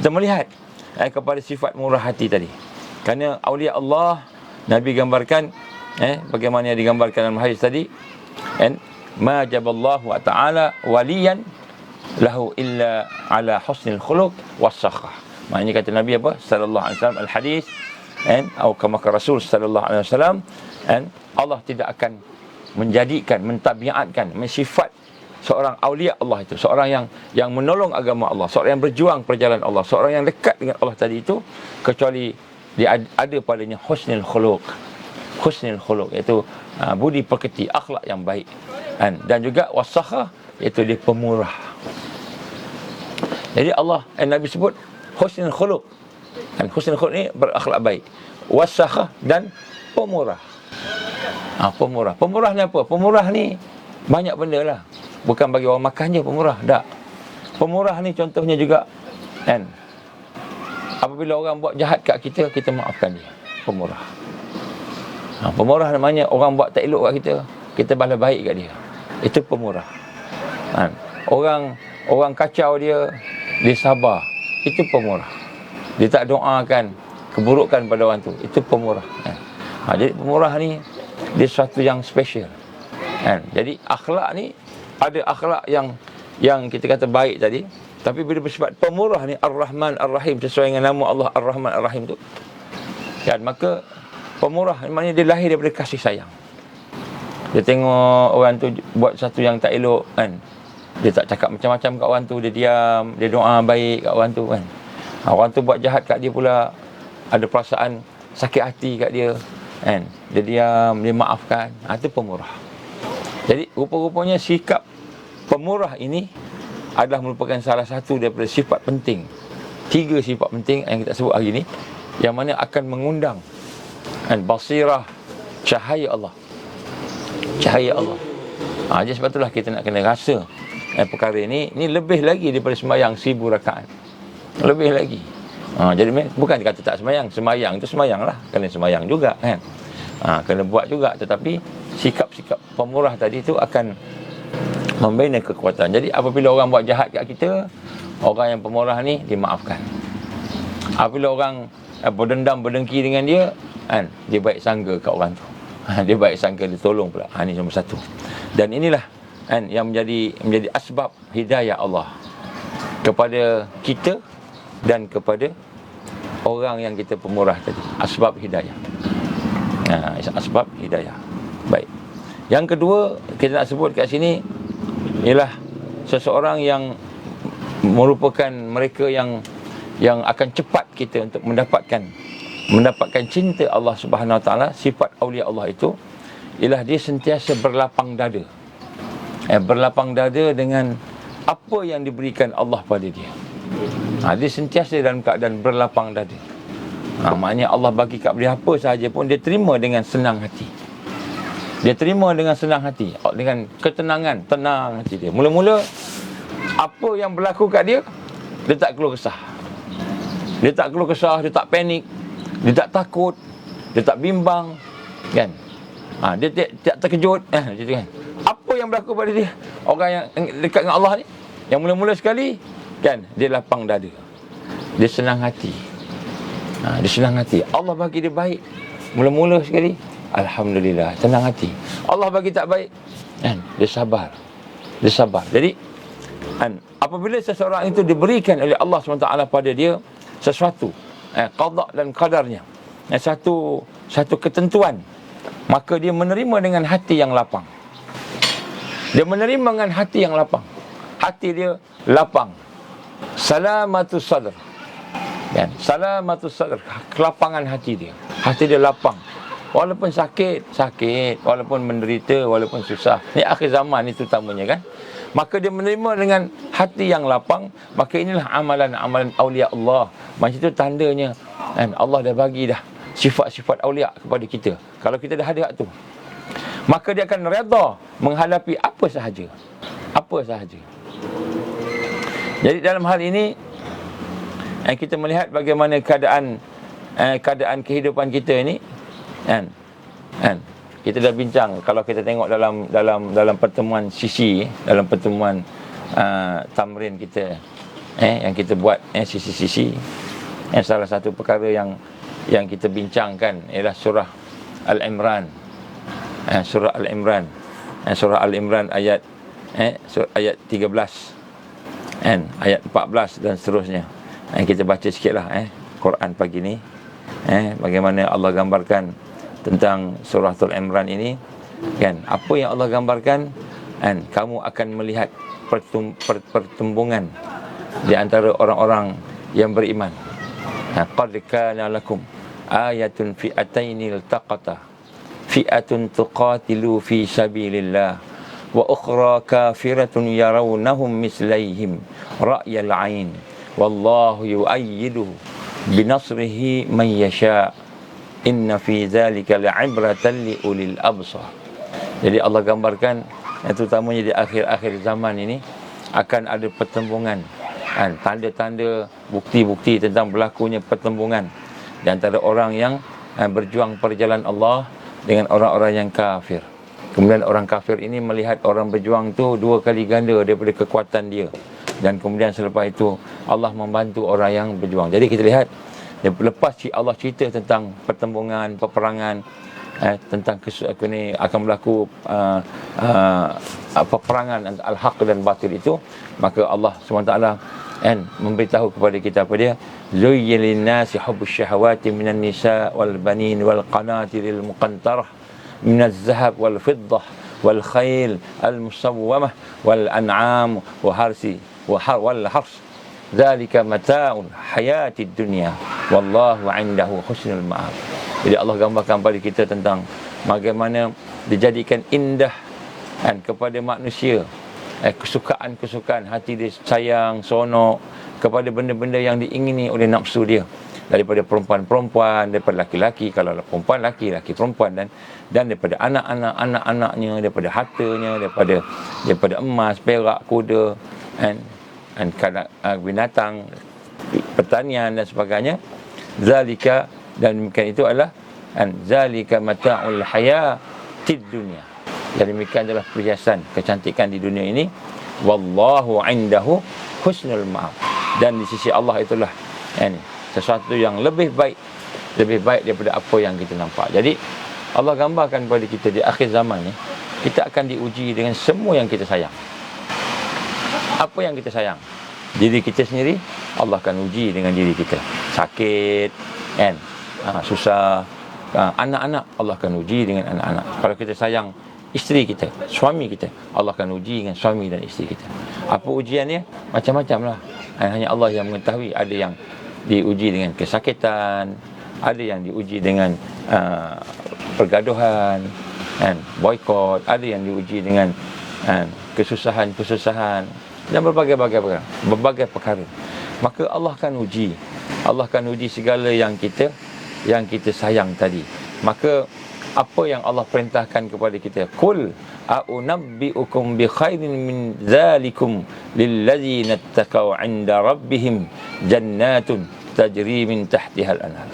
melihat kepada sifat murah hati tadi. Kerana awliya Allah, Nabi gambarkan bagaimana yang digambarkan dalam hadis tadi, ma jaballahu ta'ala waliyan lahu illa ala husnil khuluq was sakhah. Maknanya kata Nabi apa? Sallallahu alaihi wasallam, al-hadis, atau kama Rasul sallallahu alaihi wasallam, Allah tidak akan menjadikan, mentabiatkan, mensifat seorang aulia Allah itu, seorang yang menolong agama Allah, seorang yang berjuang perjalanan Allah, seorang yang dekat dengan Allah tadi itu, kecuali dia ada padanya husnul khuluq. Husnul khuluq iaitu budi pekerti, akhlak yang baik, dan juga wasakha iaitu dia pemurah. Jadi Allah Nabi sebut husnul khuluq, husnul khuluq ni berakhlak baik, wasakha dan pemurah. Pemurah. Pemurah ni apa? Pemurah ni banyak benda lah. Bukan bagi orang makan je pemurah. Tak. Pemurah ni contohnya juga, apabila orang buat jahat kat kita, kita maafkan dia. Pemurah. Pemurah namanya orang buat tak elok kat kita, kita balas baik kat dia. Itu pemurah. Orang kacau dia, dia sabar. Itu pemurah. Dia tak doakan keburukan pada orang tu. Itu pemurah. Jadi pemurah ni dia sesuatu yang special. Jadi akhlak ni, ada akhlak yang kita kata baik tadi, tapi bila bersifat pemurah ni, Ar-Rahman Ar-Rahim, sesuai dengan nama Allah Ar-Rahman Ar-Rahim tu, maka pemurah maknanya dia lahir daripada kasih sayang. Dia tengok orang tu buat satu yang tak elok, dia tak cakap macam-macam kat orang tu, dia diam, dia doa baik kat orang tu, orang tu buat jahat kat dia pula, ada perasaan sakit hati kat dia, dia diam, dia maafkan. Itu pemurah. Jadi rupa-rupanya sikap pemurah ini adalah merupakan salah satu daripada sifat penting, 3 sifat penting yang kita sebut hari ini, yang mana akan mengundang basirah, cahaya Allah. Cahaya Allah. Jadi sebab itulah kita nak kena rasa perkara ini lebih lagi daripada sembahyang 1000 rakaat. Lebih lagi. Jadi bukan kata tak sembahyang. Sembahyang tu sembahyang lah, kena sembahyang juga, kena buat juga. Tetapi sikap-sikap pemurah tadi tu akan membina kekuatan. Jadi apabila orang buat jahat kat kita, orang yang pemurah ni dimaafkan. Apabila orang berdendam, berdengki dengan dia, dia baik sangka kat orang tu. Dia baik sangka, dia tolong pula. Ini nombor 1. Dan inilah yang menjadi asbab hidayah Allah kepada kita dan kepada orang yang kita pemurah tadi. Asbab hidayah. Asbab hidayah. Baik. Yang kedua kita nak sebut kat sini ialah seseorang yang merupakan mereka yang akan cepat kita untuk mendapatkan cinta Allah Subhanahu Wa Taala. Sifat aulia Allah itu ialah dia sentiasa berlapang dada. Berlapang dada dengan apa yang diberikan Allah pada dia. Dia sentiasa dalam keadaan berlapang dada. Maknanya Allah bagi kat dia apa sahaja pun dia terima dengan senang hati. Dia terima dengan senang hati, dengan ketenangan, tenang hati dia. Mula-mula apa yang berlaku kat dia, dia tak keluh kesah. Dia tak keluh kesah, dia tak panik, dia tak takut, dia tak bimbang, kan? Dia tak terkejut, macam tu kan. Apa yang berlaku pada dia, orang yang dekat dengan Allah ni, yang mula-mula sekali, kan, dia lapang dada. Dia senang hati. Dia senang hati. Allah bagi dia baik. Mula-mula sekali, alhamdulillah, tenang hati. Allah bagi tak baik, kan, dia sabar. Dia sabar. Jadi, apabila seseorang itu diberikan oleh Allah SWT pada dia sesuatu, qada dan qadarnya, satu ketentuan, maka dia menerima dengan hati yang lapang. Dia menerima dengan hati yang lapang. Hati dia lapang. Salamatus sadr. Kan? Salamatus sadr, kelapangan hati dia. Hati dia lapang. Walaupun sakit, walaupun menderita, walaupun susah. Ni akhir zaman ni terutamanya, kan. Maka dia menerima dengan hati yang lapang. Maka inilah amalan-amalan aulia Allah. Macam itu tandanya, kan, Allah dah bagi dah sifat-sifat aulia kepada kita. Kalau kita dah ada tu, maka dia akan redha menghadapi apa sahaja. Apa sahaja. Jadi dalam hal ini, kita melihat bagaimana keadaan kehidupan kita ini, kan. Kita dah bincang, kalau kita tengok dalam pertemuan sisi, dalam pertemuan tamrin kita, yang kita buat sisi-sisi, salah satu perkara yang kita bincangkan ialah surah Al-Imran. Surah Al-Imran. Surah Al-Imran ayat 13, ayat 14 dan seterusnya. Kita baca sikitlah Quran pagi ni. Bagaimana Allah gambarkan tentang surah Al-Imran ini, kan? Apa yang Allah gambarkan, kan? Kamu akan melihat pertembungan di antara orang-orang yang beriman. Qad kana lakum ayatun fi'ataini iltaqata fi'atun tuqatilu fi sabilillah wa ukhra kafiratun yarawnahum mislaihim ra'yal 'ain wallahu yu'ayyidu binasrihi man yasha inna fi dzalika la'ibratan li ulil absar. Jadi Allah gambarkan, terutamanya di akhir-akhir zaman ini akan ada pertembungan, tanda-tanda, bukti-bukti tentang berlakunya pertembungan di antara orang yang berjuang perjalanan Allah dengan orang-orang yang kafir. Kemudian orang kafir ini melihat orang berjuang tu 2 kali ganda daripada kekuatan dia, dan kemudian selepas itu Allah membantu orang yang berjuang. Jadi kita lihat, lepas Allah cerita tentang pertembungan, peperangan, tentang akan berlaku peperangan antara al-haq dan batil itu, maka Allah SWT memberitahu kepada kita apa dia? Zuyyina lin-nasi hubbus syahawati minan nisa wal banin wal qanatiril muqantarah minaz zahab wal fiddah wal khayl al musawwamah wal an'am wa harsi wal hars dzalika mata'ul hayatid dunya wallahu 'indahu husnul ma'ab. Jadi Allah gambarkan pada kita tentang bagaimana dijadikan indah kepada manusia kesukaan-kesukaan hati dia, sayang, seronok kepada benda-benda yang diingini oleh nafsu dia, daripada perempuan-perempuan, daripada laki-laki, kalau perempuan laki-laki perempuan, dan daripada anak-anaknya, daripada hartanya, daripada emas, perak, kuda, binatang, pertanian dan sebagainya. Zalika, dan demikian itu adalah zalika mata'ul hayatid dunya. Dan demikian adalah perhiasan kecantikan di dunia ini. Wallahu 'indahu husnul ma'ab. Dan di sisi Allah itulah sesuatu yang lebih baik daripada apa yang kita nampak. Jadi Allah gambarkan kepada kita di akhir zaman ni, kita akan diuji dengan semua yang kita sayang. Apa yang kita sayang? Diri kita sendiri, Allah akan uji dengan diri kita. Sakit, susah. Anak-anak, Allah akan uji dengan anak-anak. Kalau kita sayang isteri kita, suami kita, Allah akan uji dengan suami dan isteri kita. Apa ujiannya? Macam-macam lah. Hanya Allah yang mengetahui. Ada yang diuji dengan kesakitan, ada yang diuji dengan pergaduhan, boikot, ada yang diuji dengan kesusahan-kesusahan dan berbagai perkara. Maka Allah akan uji segala yang kita sayang tadi. Maka apa yang Allah perintahkan kepada kita, qul a'unabbi'ukum bi khairin min dzalikum lilladzina ittaqaw 'inda rabbihim jannatun tajri min tahtihal anhar.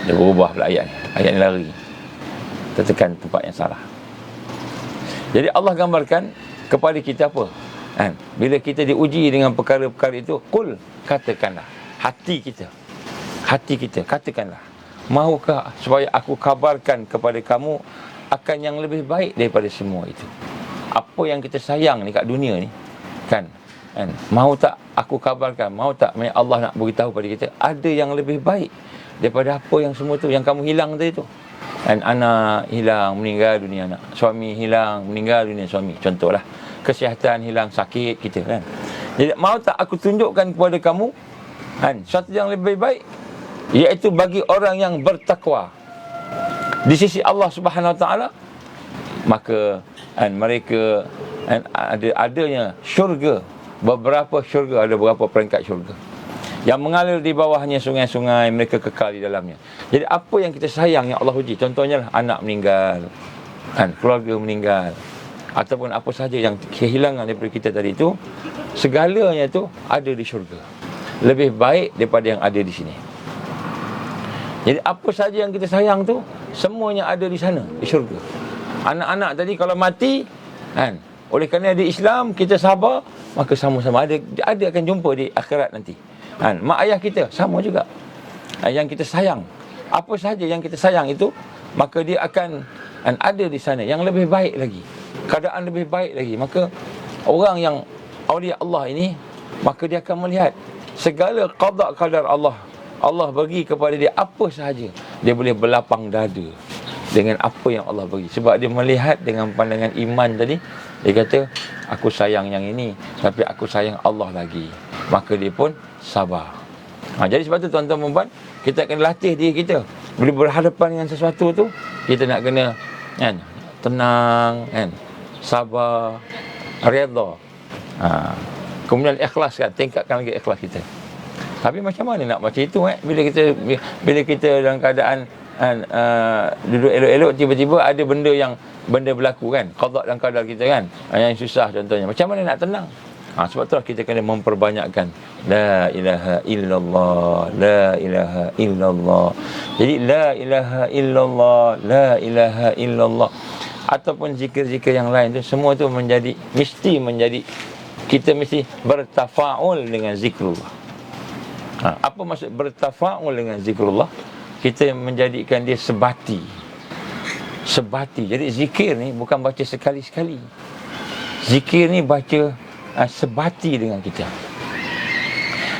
Dia berubah pula ayat ni lari, tertekan tempat yang salah. Jadi Allah gambarkan kepada kita apa? Bila kita diuji dengan perkara-perkara itu, qul, katakanlah, hati kita katakanlah, mahukah supaya aku kabarkan kepada kamu akan yang lebih baik daripada semua itu? Apa yang kita sayang ni kat dunia ni, mahu tak aku kabarkan, mahu tak Allah nak beritahu pada kita ada yang lebih baik daripada apa yang semua tu yang kamu hilang tadi tu. Anak hilang, meninggal dunia anak, suami hilang, meninggal dunia suami, contohlah. Kesihatan hilang, sakit kita, Jadi mahu tak aku tunjukkan kepada kamu sesuatu yang lebih baik, iaitu bagi orang yang bertakwa di sisi Allah Subhanahu Wa Taala, maka mereka adanya syurga, beberapa syurga, ada beberapa peringkat syurga yang mengalir di bawahnya sungai-sungai, mereka kekal di dalamnya. Jadi apa yang kita sayang yang Allah uji, contohnya lah anak meninggal, keluarga meninggal, ataupun apa sahaja yang kehilangan daripada kita tadi itu, segalanya tu ada di syurga, lebih baik daripada yang ada di sini. Jadi apa saja yang kita sayang tu, semuanya ada di sana, di syurga. Anak-anak tadi kalau mati, oleh kerana di Islam kita sabar, maka sama-sama ada akan jumpa di akhirat nanti. Mak ayah kita sama juga. Yang kita sayang, apa saja yang kita sayang itu, maka dia akan ada di sana yang lebih baik lagi, keadaan lebih baik lagi. Maka orang yang awliya Allah ini, maka dia akan melihat segala qada qadar Allah Allah bagi kepada dia apa sahaja, dia boleh berlapang dada dengan apa yang Allah bagi. Sebab dia melihat dengan pandangan iman tadi, dia kata, aku sayang yang ini, tapi aku sayang Allah lagi. Maka dia pun sabar. Jadi sebab tu tuan-tuan dan puan, kita kena latih diri kita. Bila berhadapan dengan sesuatu tu, kita nak kena kan, tenang, kan, sabar, redha. Kemudian ikhlas kan, tingkatkan lagi ikhlas kita. Tapi macam mana nak macam itu bila kita dalam keadaan duduk elok-elok, tiba-tiba ada benda berlaku kan, qada dan qadar kita kan, yang susah contohnya. Macam mana nak tenang? Sebab itulah kita kena memperbanyakkan la ilaha illallah, la ilaha illallah. Jadi la ilaha illallah, la ilaha illallah, ataupun zikir-zikir yang lain tu, semua tu kita mesti bertafaul dengan zikrullah. Apa maksud bertafaul dengan zikrullah? Kita menjadikan dia sebati. Jadi zikir ni bukan baca sekali-sekali. Zikir ni baca sebati dengan kita,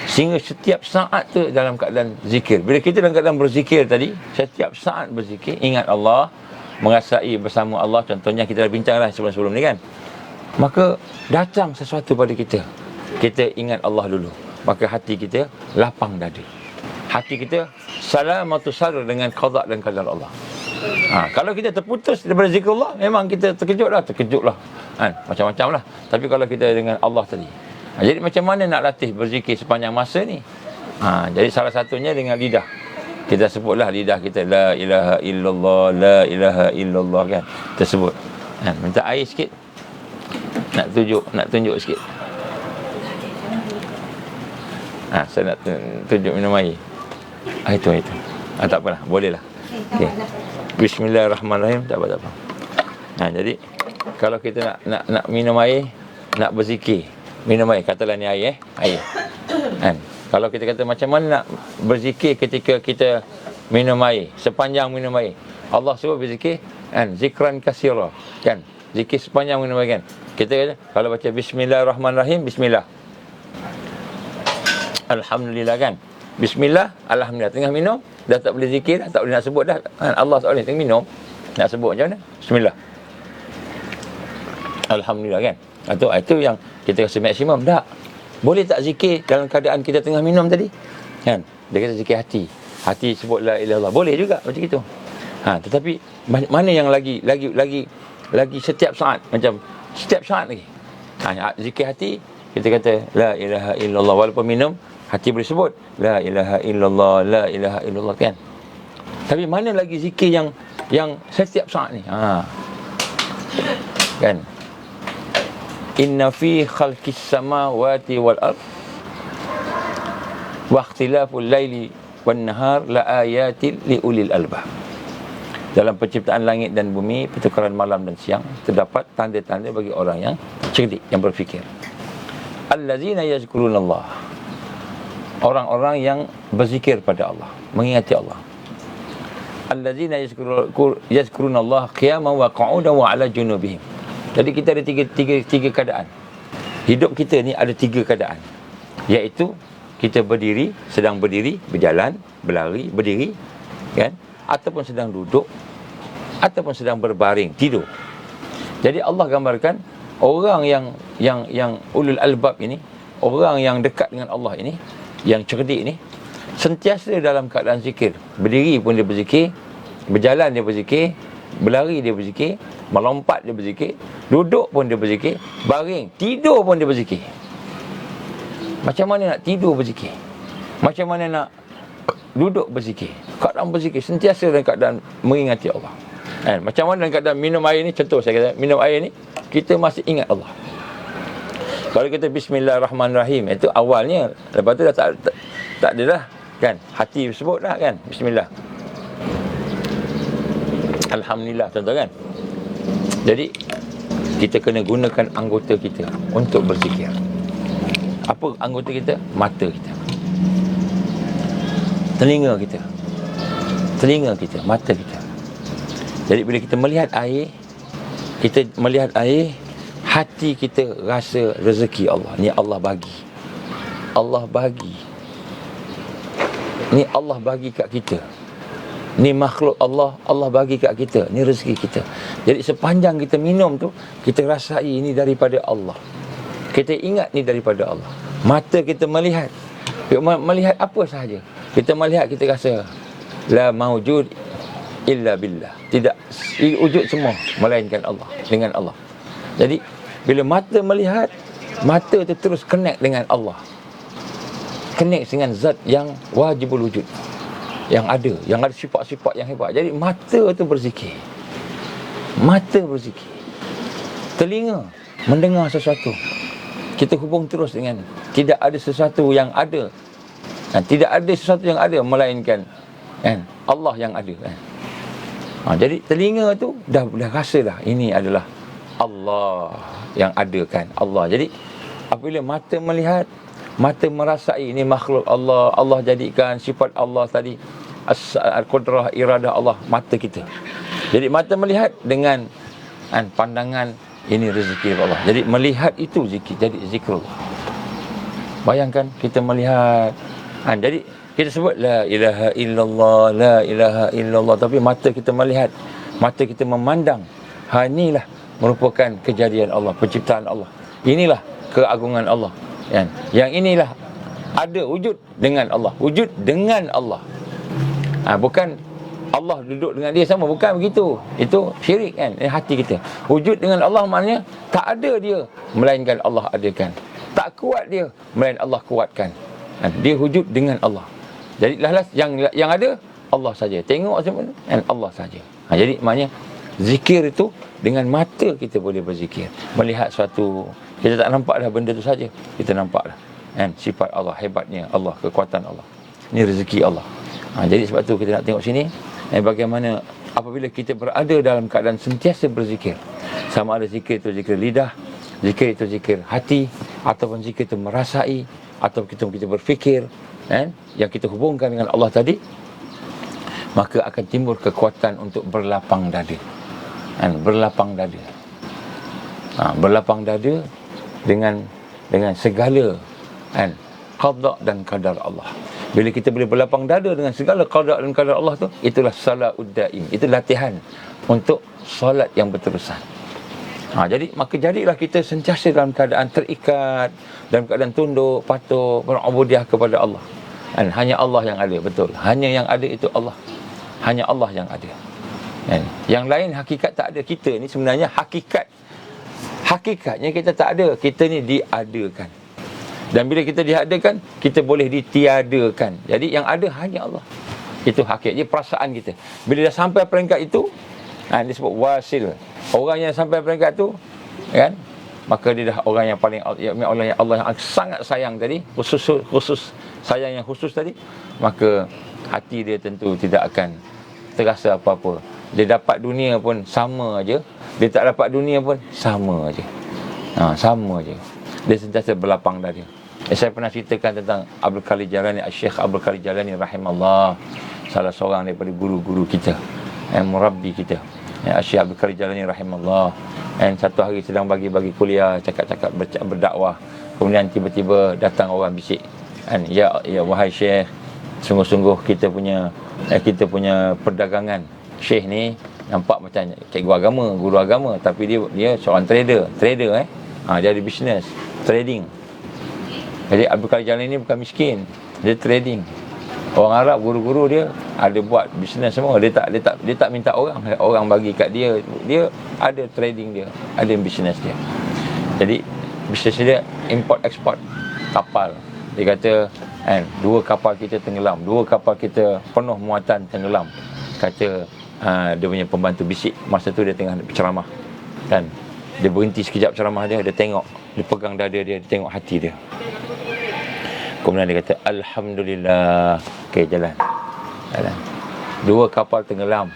sehingga setiap saat tu dalam keadaan zikir. Bila kita dalam keadaan berzikir tadi, setiap saat berzikir, ingat Allah, merasai bersama Allah. Contohnya kita dah bincang lah sebelum-sebelum ni kan. Maka datang sesuatu pada kita, kita ingat Allah dulu, maka hati kita lapang dada, hati kita salamatu sadr dengan qada dan qadar Allah. Kalau kita terputus daripada zikrullah, memang kita terkejut lah macam-macam lah. Tapi kalau kita dengan Allah tadi, jadi macam mana nak latih berzikir sepanjang masa ni? Jadi salah satunya dengan lidah. Kita sebutlah lidah kita, la ilaha illallah, la ilaha illallah kan, kita sebut. Minta air sikit, nak tunjuk sikit. Saya nak tunjuk minum air. Itu. Tak apalah, boleh lah. Okay. Bismillahirrahmanirrahim. Tak apa. Jadi kalau kita nak minum air, nak berzikir, minum air, katalah ni air kan. Kalau kita kata macam mana nak berzikir ketika kita minum air, sepanjang minum air, Allah suruh berzikir kan, zikran katsira kan, zikir sepanjang minum air kan. Kita kata kalau baca bismillahirrahmanirrahim, bismillah, alhamdulillah kan, bismillah, alhamdulillah. Tengah minum dah tak boleh zikir, tak boleh nak sebut dah kan? Allah tak boleh. Tengah minum nak sebut macam mana? Bismillah, alhamdulillah kan. Itu yang kita rasa maksimum. Tak boleh tak zikir dalam keadaan kita tengah minum tadi kan? Dia kata zikir hati sebut la ilaha illallah, boleh juga macam itu. Tetapi mana yang lagi setiap saat, macam setiap saat lagi zikir hati, kita kata la ilaha illallah, walaupun minum hati boleh sebut la ilaha illallah, la ilaha illallah kan. Tapi mana lagi zikir yang setiap saat ni kan, inna fi khalqis samawati wal ard wa ikhtilaful laili wan nahar la ayatin li ulil albab. Dalam penciptaan langit dan bumi, pertukaran malam dan siang, terdapat tanda-tanda bagi orang yang cerdik, yang berfikir. Allazina yazkurunallah, orang-orang yang berzikir pada Allah, mengingati Allah. Allazina yazkurunallah qiyaman wa qu'udan wa 'ala junubihim. Jadi kita ada tiga keadaan. Hidup kita ni ada tiga keadaan, iaitu kita berdiri, sedang berdiri, berjalan, berlari, berdiri kan, ataupun sedang duduk, ataupun sedang berbaring, tidur. Jadi Allah gambarkan orang yang ulul albab ini, orang yang dekat dengan Allah ini, yang cerdik ini, sentiasa dalam keadaan zikir. Berdiri pun dia berzikir, berjalan dia berzikir, berlari dia berzikir, melompat dia berzikir, duduk pun dia berzikir, baring, tidur pun dia berzikir. Macam mana nak tidur berzikir? Macam mana nak duduk berzikir? Keadaan berzikir, sentiasa dalam keadaan mengingati Allah. Macam mana dalam keadaan minum air ni, contoh saya kata, minum air ni, kita masih ingat Allah. Kalau kita bismillahirrahmanirrahim, itu awalnya, lepas tu dah tak ada dah kan, hati sebut dah kan, bismillah, alhamdulillah, contoh kan. Jadi kita kena gunakan anggota kita untuk berzikir. Apa anggota kita? Mata kita, telinga kita, mata kita. Jadi bila kita melihat air, hati kita rasa rezeki Allah. Ni Allah bagi. Ni Allah bagi kat kita. Ni makhluk Allah, Allah bagi kat kita. Ni rezeki kita. Jadi sepanjang kita minum tu, kita rasai ini daripada Allah. Kita ingat ni daripada Allah. Mata kita melihat. Melihat apa sahaja. Kita melihat, kita rasa la maujud illa billah. Tidak wujud semua melainkan Allah, dengan Allah. Jadi bila mata melihat, mata tu terus connect dengan Allah. Connect dengan zat yang wajibul wujud, yang ada sifat-sifat yang hebat. Jadi mata tu berzikir. Mata berzikir. Telinga mendengar sesuatu. Kita hubung terus dengan tidak ada sesuatu yang ada. Tidak ada sesuatu yang ada melainkan Allah yang ada. Jadi telinga tu dah rasa dah ini adalah Allah yang ada kan. Allah. Jadi apabila mata melihat, mata merasai ini makhluk Allah, Allah jadikan sifat Allah tadi, al-qudrah, iradah Allah, mata kita. Jadi mata melihat dengan pandangan, ini rezeki Allah. Jadi melihat itu zikir, jadi zikrullah. Bayangkan kita melihat, jadi kita sebut la ilaha illallah, la ilaha illallah, tapi mata kita melihat, mata kita memandang. Inilah merupakan kejadian Allah, penciptaan Allah. Inilah keagungan Allah. Yang inilah ada wujud dengan Allah, wujud dengan Allah. Bukan Allah duduk dengan dia sama, bukan begitu. Itu syirik kan, hati kita. Wujud dengan Allah maknanya tak ada dia melainkan Allah adakan. Tak kuat dia melainkan Allah kuatkan. Dia wujud dengan Allah. Jadi yang ada Allah saja. Tengok semua Allah saja. Jadi maknanya zikir itu dengan mata kita boleh berzikir. Melihat suatu, kita tak nampak dah benda tu saja, kita nampak dah sifat Allah, hebatnya Allah, kekuatan Allah. Ini rezeki Allah. Jadi sebab tu kita nak tengok sini bagaimana apabila kita berada dalam keadaan sentiasa berzikir. Sama ada zikir itu zikir lidah, zikir itu zikir hati, ataupun zikir itu merasai, atau kita berfikir, yang kita hubungkan dengan Allah tadi, maka akan timbul kekuatan untuk berlapang dada. Berlapang dada. Berlapang dada dengan segala qada dan qadar Allah. Bila kita boleh berlapang dada dengan segala qada dan qadar Allah tu, itulah salaud daim. Itu latihan untuk solat yang berterusan. Jadi maka jadilah kita sentiasa dalam keadaan terikat, dalam keadaan tunduk, patuh, berubudiah kepada Allah. Hanya Allah yang ada, betul. Hanya yang ada itu Allah. Hanya Allah yang ada. Yang lain hakikat tak ada. Kita ni sebenarnya hakikatnya kita tak ada. Kita ni diadakan. Dan bila kita diadakan, kita boleh ditiadakan. Jadi yang ada hanya Allah. Itu hakikatnya perasaan kita. Bila dah sampai peringkat itu, disebut wasil. Orang yang sampai peringkat tu, maka dia dah orang yang paling, Allah yang sangat sayang tadi, khusus sayang yang khusus tadi, maka hati dia tentu tidak akan terasa apa-apa. Dia dapat dunia pun sama aja, dia tak dapat dunia pun sama aja. Sama aja. Dia sentiasa berlapang dada. Saya pernah ceritakan tentang Abdul Qadir Jalani, Syekh Abdul Qadir Jalani rahimahullah, salah seorang daripada guru-guru kita, murabbi kita, Syekh Abdul Qadir Jalani rahimahullah. Satu hari sedang bagi kuliah, cakap-cakap berdakwah, kemudian tiba-tiba datang orang bisik, ya wahai Syekh, sungguh-sungguh kita punya perdagangan. Syekh ni nampak macam cikgu agama, guru agama, tapi dia seorang trader. Dia ada bisnes trading. Jadi Abdul Qadir Jalani ni bukan miskin, dia trading. Orang Arab, guru-guru dia ada buat bisnes semua. Dia tak minta orang bagi kat dia. Dia ada trading dia, ada bisnes dia. Jadi bisnes dia import export kapal. Dia kata 2 kapal kita tenggelam, 2 kapal kita penuh muatan tenggelam. Kata dia punya pembantu bisik. Masa tu dia tengah berceramah, kan. Dia berhenti sekejap ceramah dia tengok, dia pegang dada dia tengok hati dia. Kemudian dia kata alhamdulillah. Okey, jalan. 2 kapal tenggelam,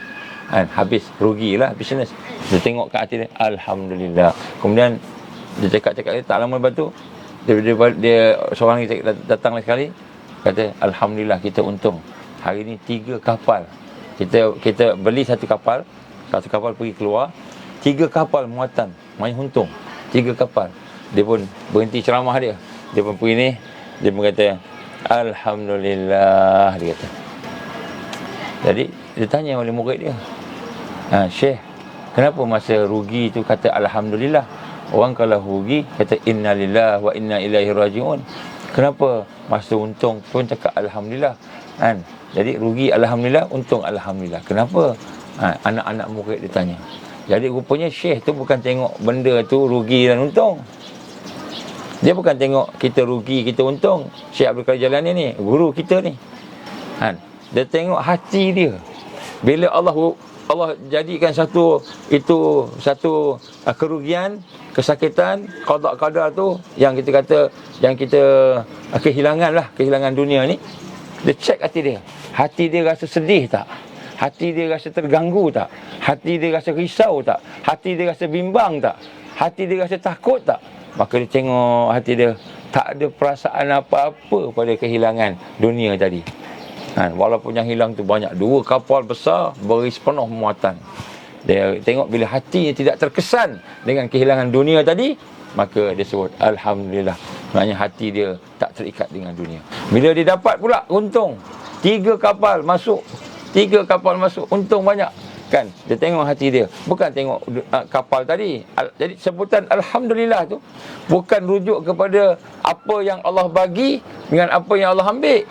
habis, rugilah bisnes. Dia tengok kat hati dia, alhamdulillah. Kemudian dia cakap tak lama lepas tu dia seorang ni datang lagi sekali, kata alhamdulillah kita untung. Hari ni 3 kapal. Kita beli satu kapal pergi keluar, 3 kapal muatan, main untung. 3 kapal. Dia pun berhenti ceramah dia pun pergi ni, dia pun kata Alhamdulillah, dia kata. Jadi dia tanya oleh murid dia, Syekh, kenapa masa rugi tu kata Alhamdulillah? Orang kalau rugi kata innalillah wa inna ilaihi rajiun. Kenapa masa untung pun cakap Alhamdulillah? Kan? Jadi rugi Alhamdulillah, untung Alhamdulillah. Kenapa? Anak-anak murid dia tanya. Jadi rupanya Syekh tu bukan tengok benda tu rugi dan untung. Dia bukan tengok kita rugi, kita untung. Syekh Abdul Qadir Jalani ni, guru kita ni. Dia tengok hati dia. Bila Allah jadikan satu kerugian, kesakitan, qada tu yang kita kata, yang kita kehilangan dunia ni, dia cek hati dia. Hati dia rasa sedih tak? Hati dia rasa terganggu tak? Hati dia rasa risau tak? Hati dia rasa bimbang tak? Hati dia rasa takut tak? Maka dia tengok hati dia, tak ada perasaan apa-apa pada kehilangan dunia tadi. Walaupun yang hilang tu banyak, 2 kapal besar berisi penuh muatan. Dia tengok bila hatinya tidak terkesan dengan kehilangan dunia tadi, maka dia sebut Alhamdulillah. Maknanya hati dia tak terikat dengan dunia. Bila dia dapat pula untung, 3 kapal masuk, untung banyak. Kan, dia tengok hati dia, bukan tengok kapal tadi. Jadi sebutan Alhamdulillah tu bukan rujuk kepada apa yang Allah bagi dengan apa yang Allah ambil.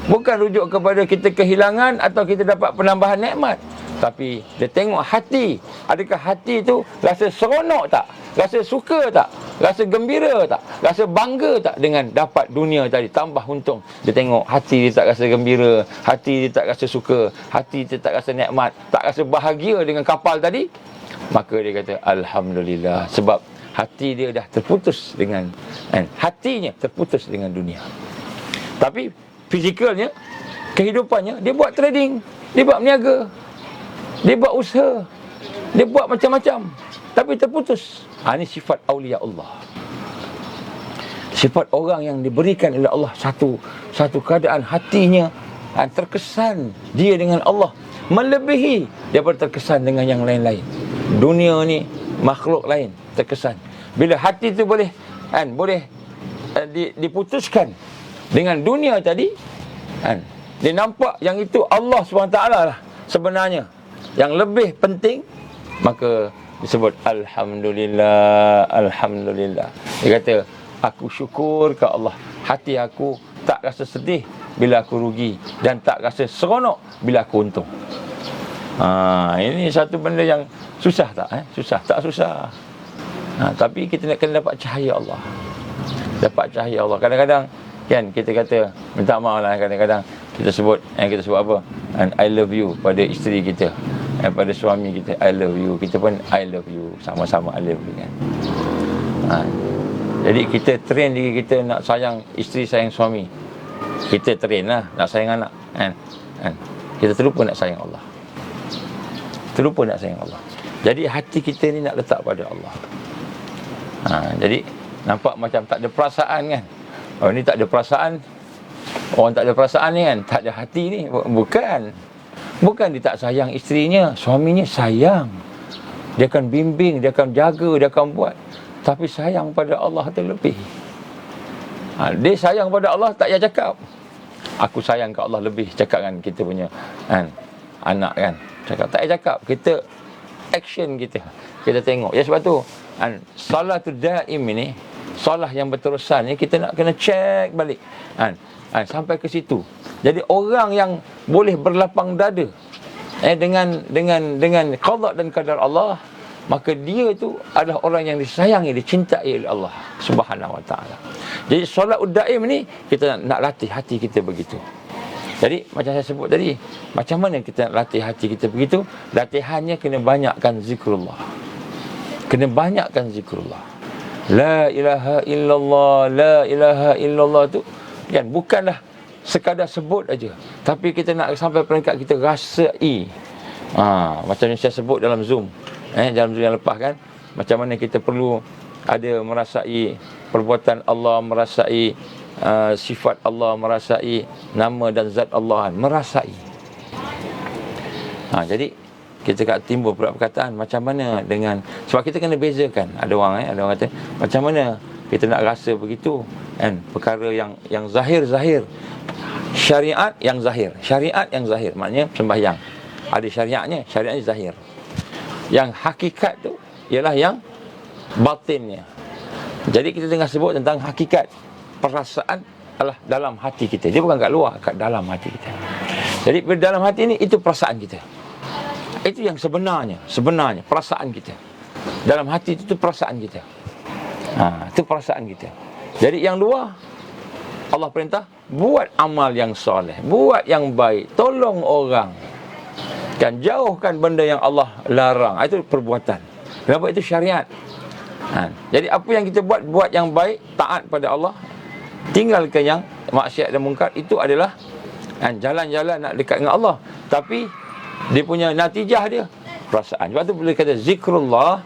Bukan rujuk kepada kita kehilangan atau kita dapat penambahan nikmat. Tapi dia tengok hati. Adakah hati tu rasa seronok tak? Rasa suka tak? Rasa gembira tak? Rasa bangga tak dengan dapat dunia tadi, tambah untung? Dia tengok hati dia tak rasa gembira, hati dia tak rasa suka, hati dia tak rasa nikmat, tak rasa bahagia dengan kapal tadi. Maka dia kata Alhamdulillah. Sebab hati dia dah terputus dengan, hatinya terputus dengan dunia. Tapi fizikalnya, kehidupannya, dia buat trading, dia buat berniaga, dia buat usaha, dia buat macam-macam, tapi terputus. Ini sifat awliya Allah. Sifat orang yang diberikan oleh Allah satu keadaan hatinya terkesan dia dengan Allah melebihi daripada terkesan dengan yang lain-lain. Dunia ni, makhluk lain terkesan. Bila hati tu boleh diputuskan dengan dunia tadi, dia nampak yang itu Allah SWT lah sebenarnya yang lebih penting, maka disebut Alhamdulillah, Alhamdulillah. Dia kata, aku syukur ke Allah, hati aku tak rasa sedih bila aku rugi dan tak rasa seronok bila aku untung. Ini satu benda yang susah tak? Susah, tak susah. Tapi kita nak kena dapat cahaya Allah. Dapat cahaya Allah. Kadang-kadang kan kita kata, minta maaf lah, kadang-kadang kita sebut apa? I love you pada isteri kita, pada suami kita, I love you. Kita pun I love you, sama-sama I love you kan. Jadi kita train diri kita nak sayang isteri, sayang suami. Kita train lah nak sayang anak kan. Kita terlupa nak sayang Allah. Terlupa nak sayang Allah. Jadi hati kita ni nak letak pada Allah. Jadi nampak macam tak ada perasaan kan. Oh, ni tak ada perasaan. Orang tak ada perasaan ni kan, tak ada hati ni. Bukan dia tak sayang isterinya, suaminya sayang. Dia akan bimbing, dia akan jaga, dia akan buat. Tapi sayang pada Allah terlebih. Dia sayang pada Allah, tak payah cakap. Aku sayang ke Allah lebih, cakap kan kita punya anak kan. Cakap, tak payah cakap. Kita action kita tengok. Ya sebab tu salatul daim ini, solah yang berterusan ni, kita nak kena check balik sampai ke situ. Jadi orang yang boleh berlapang dada dengan qada dan qadar Allah, maka dia tu adalah orang yang disayangi, dicintai oleh Allah Subhanahu wa taala. Jadi solatul daim ni kita nak latih hati kita begitu. Jadi macam saya sebut tadi, macam mana kita nak latih hati kita begitu? Latihannya kena banyakkan zikrullah. Kena banyakkan zikrullah. La ilaha illallah, la ilaha illallah tu kan bukanlah sekadar sebut aja, tapi kita nak sampai peringkat kita rasai. Macam yang saya sebut dalam Zoom, dalam Zoom yang lepas kan, macam mana kita perlu ada merasai perbuatan Allah, merasai sifat Allah, merasai nama dan zat Allah, merasai. Jadi kita timbul pula perkataan macam mana dengan, sebab kita kena bezakan. Ada orang kata macam mana kita nak rasa begitu kan, perkara yang zahir. Syariat yang zahir. Syariat yang zahir maknanya sembahyang ada syariatnya zahir. Yang hakikat tu ialah yang batinnya. Jadi kita tengah sebut tentang hakikat. Perasaan adalah dalam hati kita. Dia bukan kat luar, kat dalam hati kita. Jadi dalam hati ni itu perasaan kita. Itu yang sebenarnya perasaan kita. Dalam hati itu perasaan kita. Itu perasaan kita. Jadi yang luar Allah perintah buat amal yang soleh, buat yang baik, tolong orang, kan, jauhkan benda yang Allah larang. Itu perbuatan. Kenapa? Itu syariat. Jadi apa yang kita buat yang baik, taat pada Allah, tinggalkan yang maksiat dan mungkar. Itu adalah jalan-jalan nak dekat dengan Allah. Tapi dia punya natijah dia perasaan. Sebab tu boleh kata zikrullah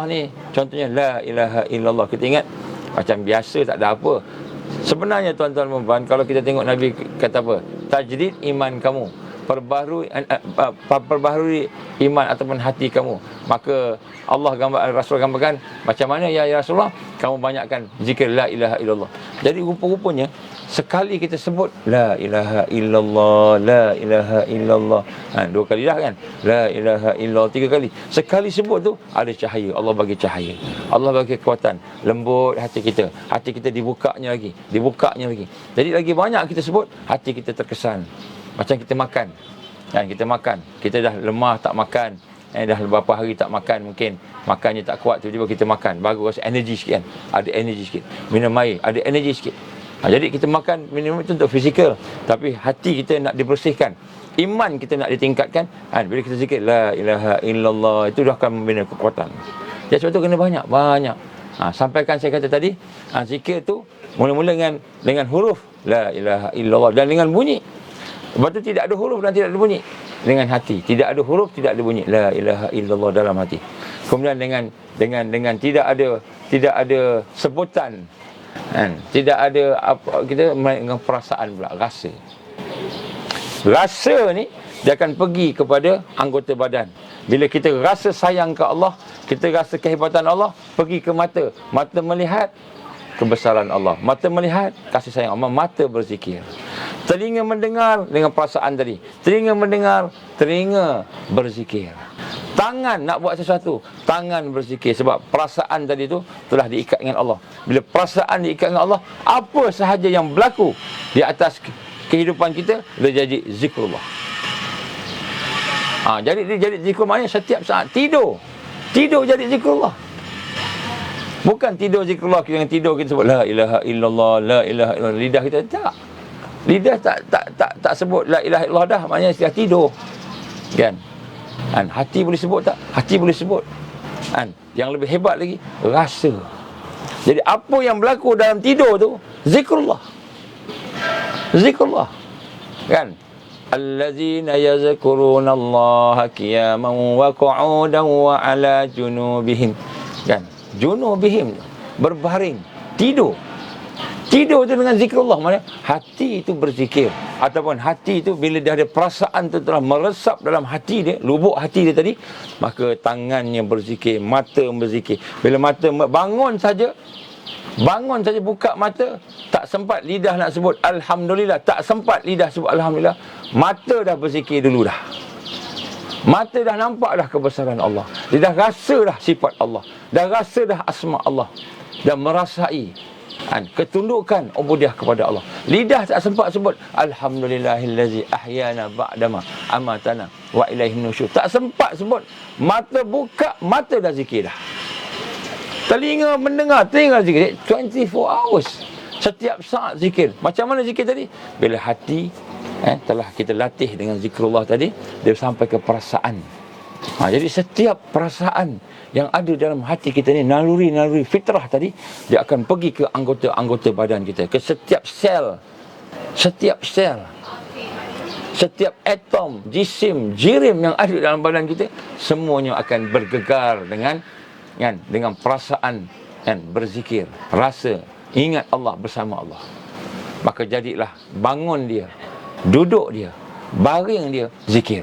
ni contohnya la ilaha illallah. Kita ingat macam biasa, tak ada apa. Sebenarnya tuan-tuan dan puan, kalau kita tengok Nabi kata apa? Tajdid iman kamu, perbaharui iman ataupun hati kamu. Maka Rasul gambarkan macam mana ya Rasulullah, kamu banyakkan zikir la ilaha illallah. Jadi rupa-rupanya sekali kita sebut la ilaha illallah, la ilaha illallah, 2 kali dah kan, la ilaha illallah 3 kali. Sekali sebut tu ada cahaya, Allah bagi cahaya, Allah bagi kekuatan, lembut hati kita dibukanya lagi. Jadi lagi banyak kita sebut, hati kita terkesan. Macam kita makan, kan, kita dah lemah tak makan, dah beberapa hari tak makan, mungkin makannya tak kuat, tiba-tiba kita makan, baru rasa energi sikit kan, ada energi sikit, minum air ada energi sikit. Jadi kita makan, minum itu untuk fizikal, tapi hati kita nak dibersihkan, iman kita nak ditingkatkan. Bila kita zikir la ilaha illallah, itu dah akan membina kekuatan. Jadi sebab tu kena banyak. Sampaikan saya kata tadi, zikir tu mula-mula dengan huruf la ilaha illallah dan dengan bunyi. Sebab tu tidak ada huruf dan tidak ada bunyi. Dengan hati, tidak ada huruf, tidak ada bunyi, la ilaha illallah dalam hati. Kemudian dengan tidak ada sebutan, tidak ada apa, kita dengan perasaan pula, rasa ni dia akan pergi kepada anggota badan. Bila kita rasa sayang ke Allah, kita rasa kehebatan Allah, pergi ke mata melihat kebesaran Allah, mata melihat kasih sayang Allah, mata berzikir. Telinga mendengar dengan perasaan tadi, telinga mendengar, telinga berzikir. Tangan nak buat sesuatu, tangan berzikir. Sebab perasaan tadi tu telah diikat dengan Allah. Bila perasaan diikat dengan Allah, apa sahaja yang berlaku di atas kehidupan kita, dia jadi zikrullah. Jadi dia jadi zikrullah, maknanya setiap saat tidur jadi zikrullah. Bukan tidur zikrullah, yang tidur kita sebut la ilaha illallah, la ilaha illallah, lidah kita tak. Lidah tak sebut la ilaha illallah dah, maknanya sudah tidur. Kan? Hati boleh sebut tak? Hati boleh sebut. Yang lebih hebat lagi, rasa. Jadi apa yang berlaku dalam tidur tu zikrullah. Kan? Allazina yazkurunallaha qiyaman wa qu'udan wa ala junubihim. Kan? Junubihim, berbaring, tidur tu dengan zikrullah. Maksudnya hati itu berzikir, ataupun hati itu bila dia ada perasaan tu telah meresap dalam hati dia, lubuk hati dia tadi, maka tangannya berzikir, mata berzikir. Bila mata bangun saja buka mata, tak sempat lidah nak sebut alhamdulillah, tak sempat lidah sebut alhamdulillah, mata dah berzikir dulu dah. Mata dah nampak dah kebesaran Allah, dia dah rasa dah sifat Allah, dah rasa dah asma Allah, dan merasai ketundukan ubudiah kepada Allah. Lidah tak sempat sebut alhamdulillahillazi ahyana ba'dama amatana wa ilaihin nusyur, tak sempat sebut. Mata buka, mata dah zikir dah. Telinga mendengar, telinga zikir 24 hours, setiap saat zikir. Macam mana zikir tadi? Bila hati telah kita latih dengan zikrullah tadi, dia sampai ke perasaan. Jadi setiap perasaan yang ada dalam hati kita ni, naluri fitrah tadi, dia akan pergi ke anggota-anggota badan kita, ke setiap sel, setiap atom, jisim, jirim yang ada dalam badan kita, semuanya akan bergegar dengan perasaan berzikir, rasa, ingat Allah, bersama Allah. Maka jadilah bangun dia, duduk dia, baring dia, zikir.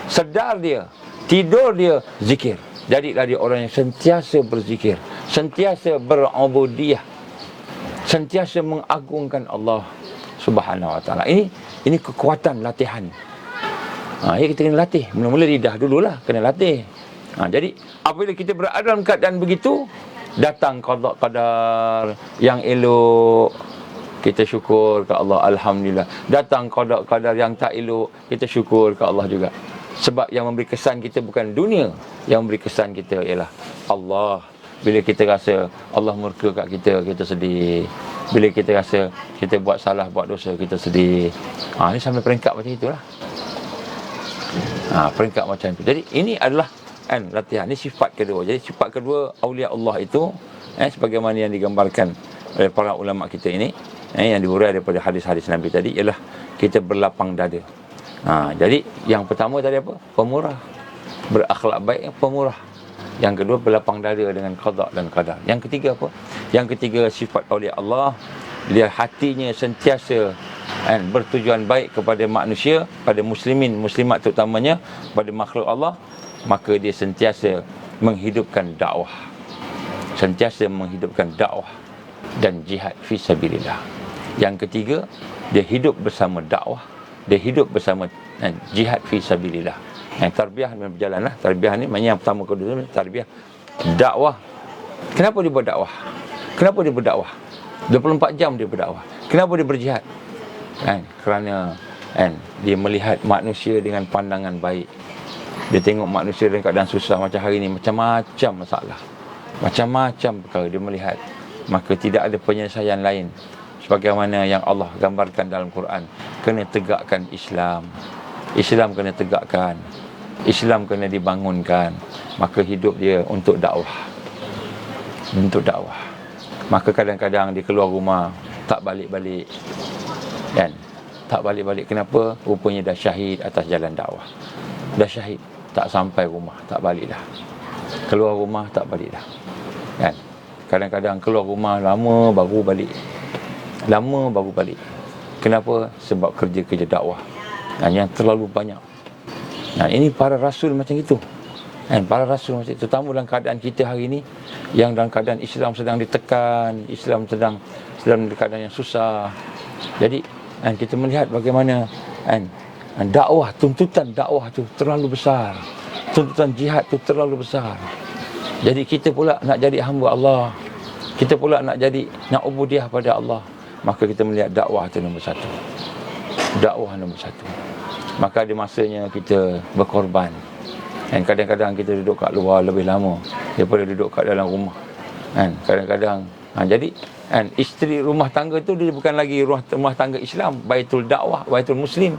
Sedar dia, tidur dia, zikir. Jadilah dia orang yang sentiasa berzikir, sentiasa berubudiyah, sentiasa mengagungkan Allah Subhanahu Wa Taala. Ini kekuatan latihan. Ya, kita kena latih. Mula-mula lidah dululah, kena latih. Jadi apabila kita berada dalam keadaan begitu, datang qada qadar yang elok, kita syukur ke Allah, alhamdulillah. Datang qada qadar yang tak elok, kita syukur ke Allah juga. Sebab yang memberi kesan kita bukan dunia, yang memberi kesan kita ialah Allah. Bila kita rasa Allah murka kat kita, kita sedih. Bila kita rasa kita buat salah, buat dosa, kita sedih. Ini sampai peringkat macam itulah. Peringkat macam itu. Jadi ini adalah latihan. Ini sifat kedua. Jadi sifat kedua awliya Allah itu sebagaimana yang digambarkan oleh para ulama kita ini, yang diurai daripada hadis-hadis Nabi tadi, ialah kita berlapang dada. Jadi yang pertama tadi apa? Pemurah. Berakhlak baik, pemurah. Yang kedua, berlapang dada dengan qada dan qadar. Yang ketiga apa? Yang ketiga, sifat awliya Allah, dia hatinya sentiasa bertujuan baik kepada manusia, pada muslimin, muslimat terutamanya, pada makhluk Allah. Maka dia sentiasa menghidupkan dakwah, sentiasa menghidupkan dakwah dan jihad fi sabilillah. Yang ketiga, dia hidup bersama dakwah, dia hidup bersama jihad fi sabilillah. Tarbiyah berjalan lah. Tarbiyah ni maknanya yang pertama, kedua, tarbiyah dakwah. Kenapa dia berdakwah? Kenapa dia berdakwah? 24 jam dia berdakwah. Kenapa dia berjihad? Kerana dia melihat manusia dengan pandangan baik. Dia tengok manusia dalam keadaan susah macam hari ni, macam-macam masalah, macam-macam perkara dia melihat. Maka tidak ada penyelesaian lain sebagaimana yang Allah gambarkan dalam Quran. Kena tegakkan Islam. Islam kena tegakkan, Islam kena dibangunkan. Maka hidup dia untuk dakwah, untuk dakwah. Maka kadang-kadang dia keluar rumah tak balik-balik, tak balik-balik. Kenapa? Rupanya dah syahid atas jalan dakwah. Dah syahid, tak sampai rumah, tak balik dah. Keluar rumah, tak balik dah. Kadang-kadang keluar rumah lama baru balik, lama baru balik. Kenapa? Sebab kerja-kerja dakwah yang terlalu banyak. Ini para rasul macam itu. Para rasul macam itu, terutama dalam keadaan kita hari ini, yang dalam keadaan Islam sedang ditekan, Islam sedang dalam keadaan yang susah. Jadi kita melihat bagaimana dakwah, tuntutan dakwah tu terlalu besar, tuntutan jihad tu terlalu besar. Jadi kita pula nak jadi hamba Allah, kita pula nak ubudiah pada Allah. Maka kita melihat dakwah tu nombor satu, dakwah nombor satu. Maka ada masanya kita berkorban. Kadang-kadang kita duduk kat luar lebih lama daripada duduk kat dalam rumah. Kadang-kadang jadi isteri rumah tangga tu dia bukan lagi rumah tangga Islam, baitul dakwah, baitul muslim.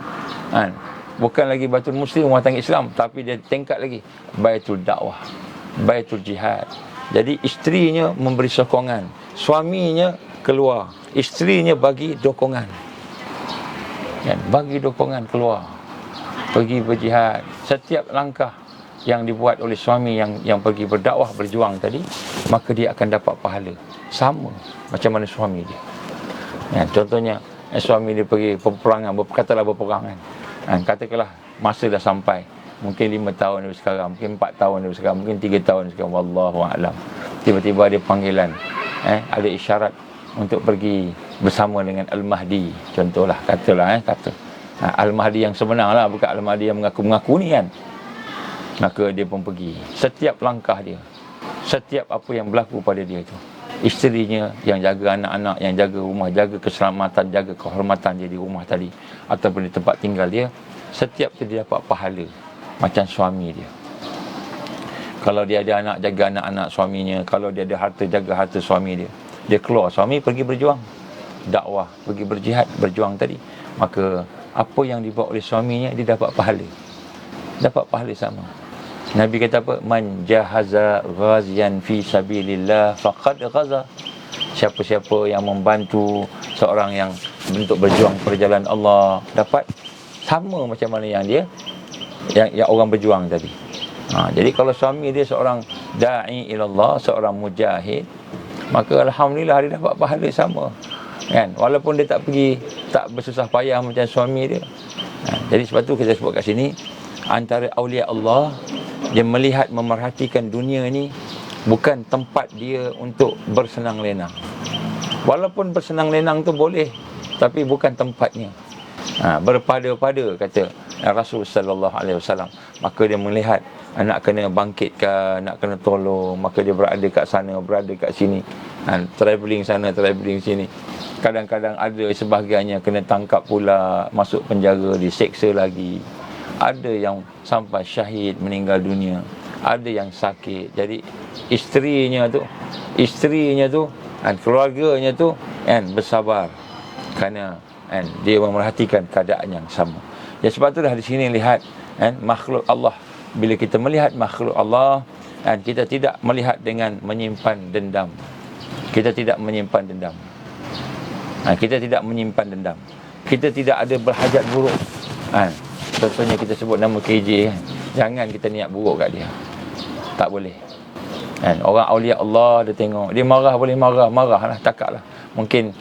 Bukan lagi baitul muslim, rumah tangga Islam, tapi dia tingkat lagi baitul dakwah, baitul jihad. Jadi isterinya memberi sokongan, suaminya keluar, isterinya bagi dokongan, bagi dokongan keluar, pergi berjihad. Setiap langkah yang dibuat oleh suami yang pergi berdakwah, berjuang tadi, maka dia akan dapat pahala sama macam mana suami dia. Contohnya suami dia pergi peperangan, katalah berperangan, katakanlah masa dah sampai, mungkin 5 tahun dari sekarang, mungkin 4 tahun dari sekarang, mungkin 3 tahun dari sekarang, wallahu a'lam. Tiba-tiba ada panggilan, ada isyarat untuk pergi bersama dengan Al-Mahdi, contohlah, katalah Al-Mahdi yang sebenar lah, bukan Al-Mahdi yang mengaku-mengaku ni kan. Maka dia pun pergi. Setiap langkah dia, setiap apa yang berlaku pada dia itu, isterinya yang jaga anak-anak, yang jaga rumah, jaga keselamatan, jaga kehormatan dia di rumah tadi ataupun di tempat tinggal dia, setiap dia dapat pahala macam suami dia. Kalau dia ada anak, jaga anak-anak suaminya. Kalau dia ada harta, jaga harta suami dia. Dia keluar, suami pergi berjuang dakwah, pergi berjihad, berjuang tadi, maka apa yang dibuat oleh suaminya, dia dapat pahala, dapat pahala sama. Nabi kata apa? Man jahaza ghaziyan fi sabilillah faqad ghaza. Siapa-siapa yang membantu seorang yang untuk berjuang perjalanan Allah, dapat sama macam mana yang dia yang orang berjuang tadi. Jadi kalau suami dia seorang da'i ilallah, seorang mujahid, maka alhamdulillah dia dapat pahala sama, walaupun dia tak pergi, tak bersusah payah macam suami dia. Jadi sebab tu kita sebut kat sini, antara awliya Allah, dia melihat, memerhatikan dunia ni bukan tempat dia untuk bersenang lenang. Walaupun bersenang lenang tu boleh, tapi bukan tempatnya. Berpada-pada kata Rasul sallallahu alaihi wasallam. Maka dia melihat nak kena bangkitkan, nak kena tolong, maka dia berada kat sana, berada kat sini, travelling sana, travelling sini. Kadang-kadang ada sebahagiannya kena tangkap pula, masuk penjara, diseksa lagi. Ada yang sampai syahid, meninggal dunia. Ada yang sakit. Jadi isterinya tu keluarganya tu bersabar kerana dia memerhatikan keadaan yang sama. Ya, sebab itulah di sini lihat makhluk Allah. Bila kita melihat makhluk Allah, kita tidak melihat dengan menyimpan dendam. Kita tidak menyimpan dendam. Kita tidak menyimpan dendam. Kita tidak ada berhajat buruk. Contohnya kita sebut nama KJ, jangan kita niat buruk kat dia. Tak boleh. Orang awliya Allah, dia tengok, dia marah, boleh marah lah, cakap lah. Mungkin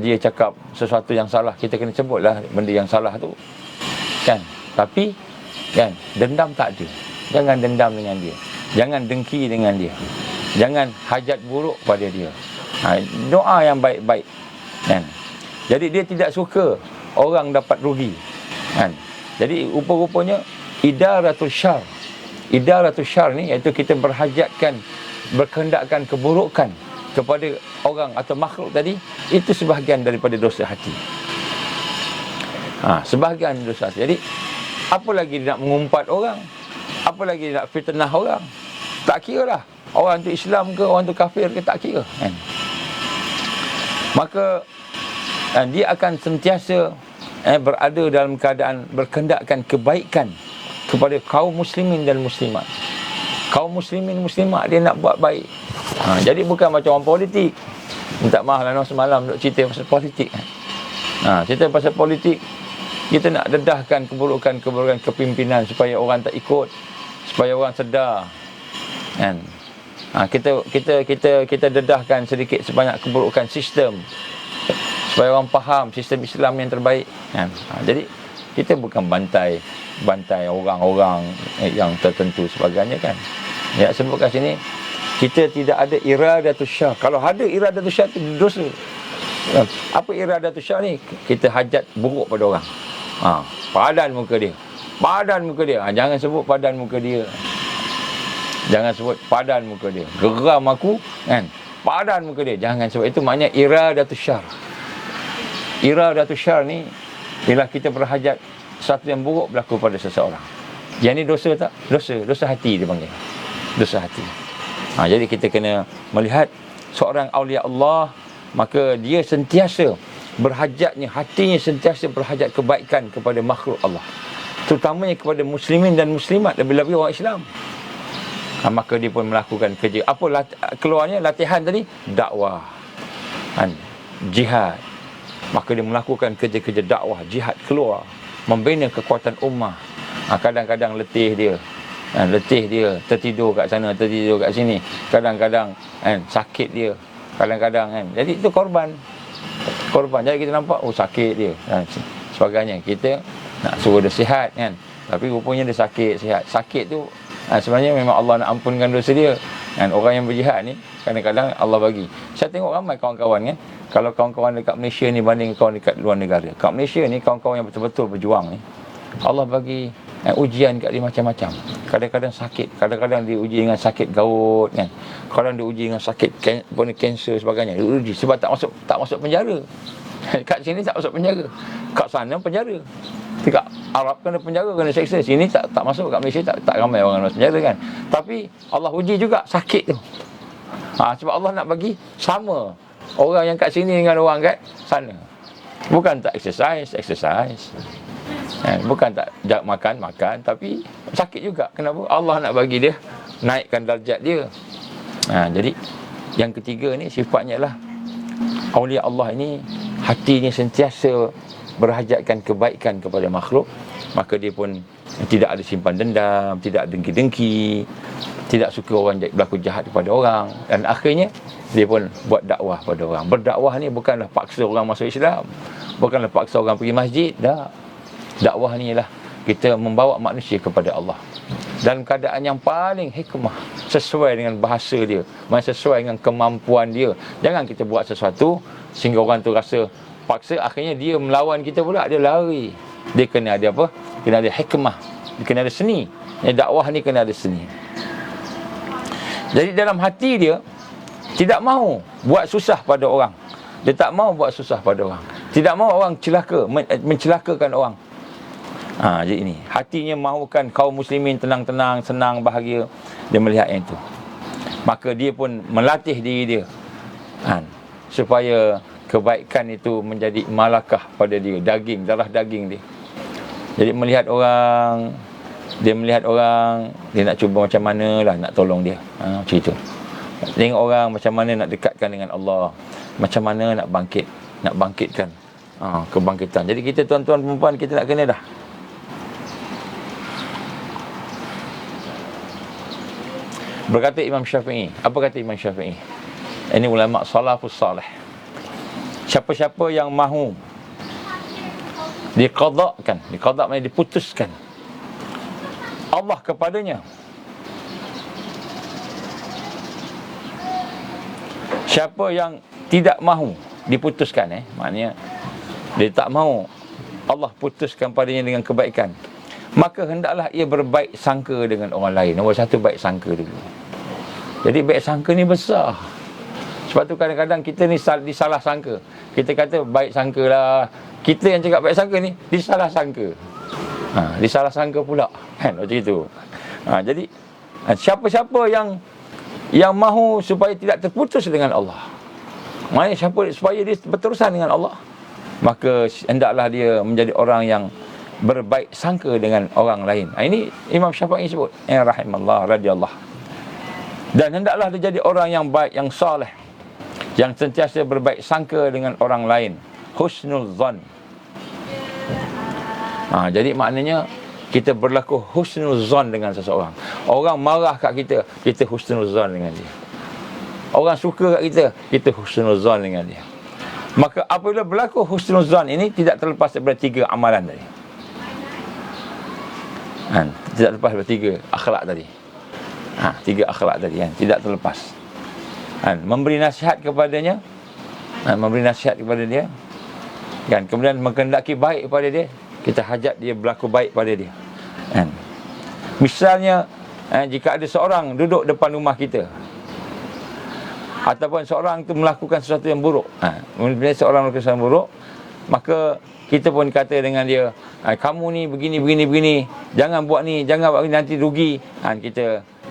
dia cakap sesuatu yang salah, kita kena sebut lah benda yang salah tu, kan. Tapi dendam tak ada. Jangan dendam dengan dia, jangan dengki dengan dia, jangan hajat buruk pada dia. Doa yang baik-baik, kan. Jadi dia tidak suka orang dapat rugi, kan. Jadi rupa-rupanya idaratul syar ni, iaitu kita berkehendakkan keburukan kepada orang atau makhluk tadi, itu sebahagian daripada dosa hati. Sebahagian dosa hati. Jadi apa lagi dia nak mengumpat orang, apa lagi dia nak fitnah orang, tak kira lah orang tu Islam ke, orang tu kafir ke, tak kira, kan? Maka dia akan sentiasa berada dalam keadaan berkehendakkan kebaikan kepada kaum muslimin dan muslimat. Kaum muslimin muslimat dia nak buat baik. Jadi bukan macam orang politik. Minta maaf lah, semalam duk cerita pasal politik. Cerita pasal politik, kita nak dedahkan keburukan kepimpinan supaya orang tak ikut, supaya orang sedar, kan. Kita dedahkan sedikit sebanyak keburukan sistem supaya orang faham sistem Islam yang terbaik, kan. Jadi kita bukan bantai orang-orang yang tertentu sebagainya, kan. Ya, sebut kat sini kita tidak ada iradatus syar. Kalau ada iradatus syar itu dosa. Apa iradatus syar ni? Kita hajat buruk pada orang. Padan muka dia. Jangan sebut padan muka dia. Jangan sebut padan muka dia. Geram aku, kan. Padan muka dia. Jangan sebut. Itu maknanya iradatus syar. Iradatus syar ni bila kita berhajat sesuatu yang buruk berlaku pada seseorang. Yang ni dosa tak? Dosa hati dia panggil. Dosa hati. Jadi kita kena melihat seorang awliya Allah, maka dia sentiasa berhajatnya, hatinya sentiasa berhajat kebaikan kepada makhluk Allah, terutamanya kepada muslimin dan muslimat, lebih-lebih orang Islam. Maka dia pun melakukan kerja. Apa keluarnya latihan tadi? Dakwah, jihad. Maka dia melakukan kerja-kerja dakwah, jihad, keluar membina kekuatan ummah. Kadang-kadang letih dia, tertidur kat sana, tertidur kat sini. Kadang-kadang sakit dia, kadang-kadang, jadi itu korban. Jadi kita nampak sakit dia, sebagainya. Kita nak suruh dia sihat, kan, tapi rupanya dia sakit tu sebenarnya memang Allah nak ampunkan dosa dia, kan. Orang yang berjihad ni kadang-kadang Allah bagi. Saya tengok ramai kawan-kawan, kan, kalau kawan-kawan dekat Malaysia ni banding kawan dekat luar negara. Kat Malaysia ni kawan-kawan yang betul-betul berjuang ni, Allah bagi ujian kat dia macam-macam. Kadang-kadang sakit, kadang-kadang diuji dengan sakit gaut, kan. Kadang diuji dengan sakit kanser sebagainya. Diuji sebab tak masuk penjara. Kat sini tak masuk penjara. Kat sana penjara. Dekat Arab kena penjara, kena seksa. Sini tak masuk. Kat Malaysia tak ramai orang masuk penjara, kan. Tapi Allah uji juga sakit tu. Sebab Allah nak bagi sama orang yang kat sini dengan orang kat sana. Bukan tak exercise. Bukan tak makan, tapi sakit juga. Kenapa? Allah nak bagi dia naikkan darjat dia. Jadi yang ketiga ni sifatnya lah awliya Allah ini hatinya sentiasa berhajatkan kebaikan kepada makhluk. Maka dia pun tidak ada simpan dendam, tidak dengki-dengki, tidak suka orang berlaku jahat kepada orang. Dan akhirnya dia pun buat dakwah pada orang. Berdakwah ni bukanlah paksa orang masuk Islam, bukanlah paksa orang pergi masjid. Tak. Dakwah ni ialah kita membawa manusia kepada Allah dalam keadaan yang paling hikmah, sesuai dengan bahasa dia, sesuai dengan kemampuan dia. Jangan kita buat sesuatu sehingga orang tu rasa paksa, akhirnya dia melawan kita pula, dia lari. Dia kena ada apa? Kena ada hikmah, dia kena ada seni. Dakwah ni kena ada seni. Jadi dalam hati dia tidak mahu buat susah pada orang. Dia tak mahu buat susah pada orang. Tidak mahu orang celaka, mencelakakan orang. Jadi ini hatinya mahukan kaum muslimin tenang-tenang, senang, bahagia. Dia melihat yang itu, maka dia pun melatih diri dia supaya kebaikan itu menjadi malakah pada dia, daging, darah daging dia. Jadi melihat orang, dia nak cuba macam mana lah nak tolong dia, macam itu. Tengok orang macam mana nak dekatkan dengan Allah, macam mana nak bangkitkan kebangkitan. Jadi kita tuan-tuan perempuan, kita nak kena dah. Berkata Imam Syafi'i, apa kata Imam Syafi'i? Ini ulama salafus salih. Siapa-siapa yang mahu diqadakkan maknanya diputuskan Allah kepadanya, siapa yang tidak mahu diputuskan, maknanya dia tak mahu Allah putuskan padanya dengan kebaikan, maka hendaklah ia berbaik sangka dengan orang lain. Nombor satu, baik sangka dulu. Jadi baik sangka ni besar. Sebab tu kadang-kadang kita ni disalah sangka. Kita kata baik sangka lah, kita yang cakap baik sangka ni disalah sangka. Disalah sangka pula, kan, macam itu. Jadi siapa-siapa yang mahu supaya tidak terputus dengan Allah, maknanya supaya dia berterusan dengan Allah, maka hendaklah dia menjadi orang yang berbaik sangka dengan orang lain. Ini Imam Syafi'i sebut, rahimallah, radhiyallahu. Dan hendaklah dia jadi orang yang baik, yang saleh, yang sentiasa berbaik sangka dengan orang lain. Husnul zan. Jadi maknanya kita berlaku husnul zan dengan seseorang. Orang marah kat kita, kita husnul zan dengan dia. Orang suka kat kita, kita husnul zan dengan dia. Maka apabila berlaku husnul zan ini, tidak terlepas daripada 3 amalan tadi. Tidak terlepas daripada 3 akhlak tadi. 3 akhlak tadi, kan, tidak terlepas. Memberi nasihat kepadanya, kepada dia, kan, kemudian menghendaki baik kepada dia, kita hajat dia berlaku baik pada dia, kan. Misalnya jika ada seorang duduk depan rumah kita, ataupun seorang itu melakukan sesuatu yang buruk, bila seorang melakukan sesuatu yang buruk, maka kita pun kata dengan dia, kamu ni begini, jangan buat ni, nanti rugi.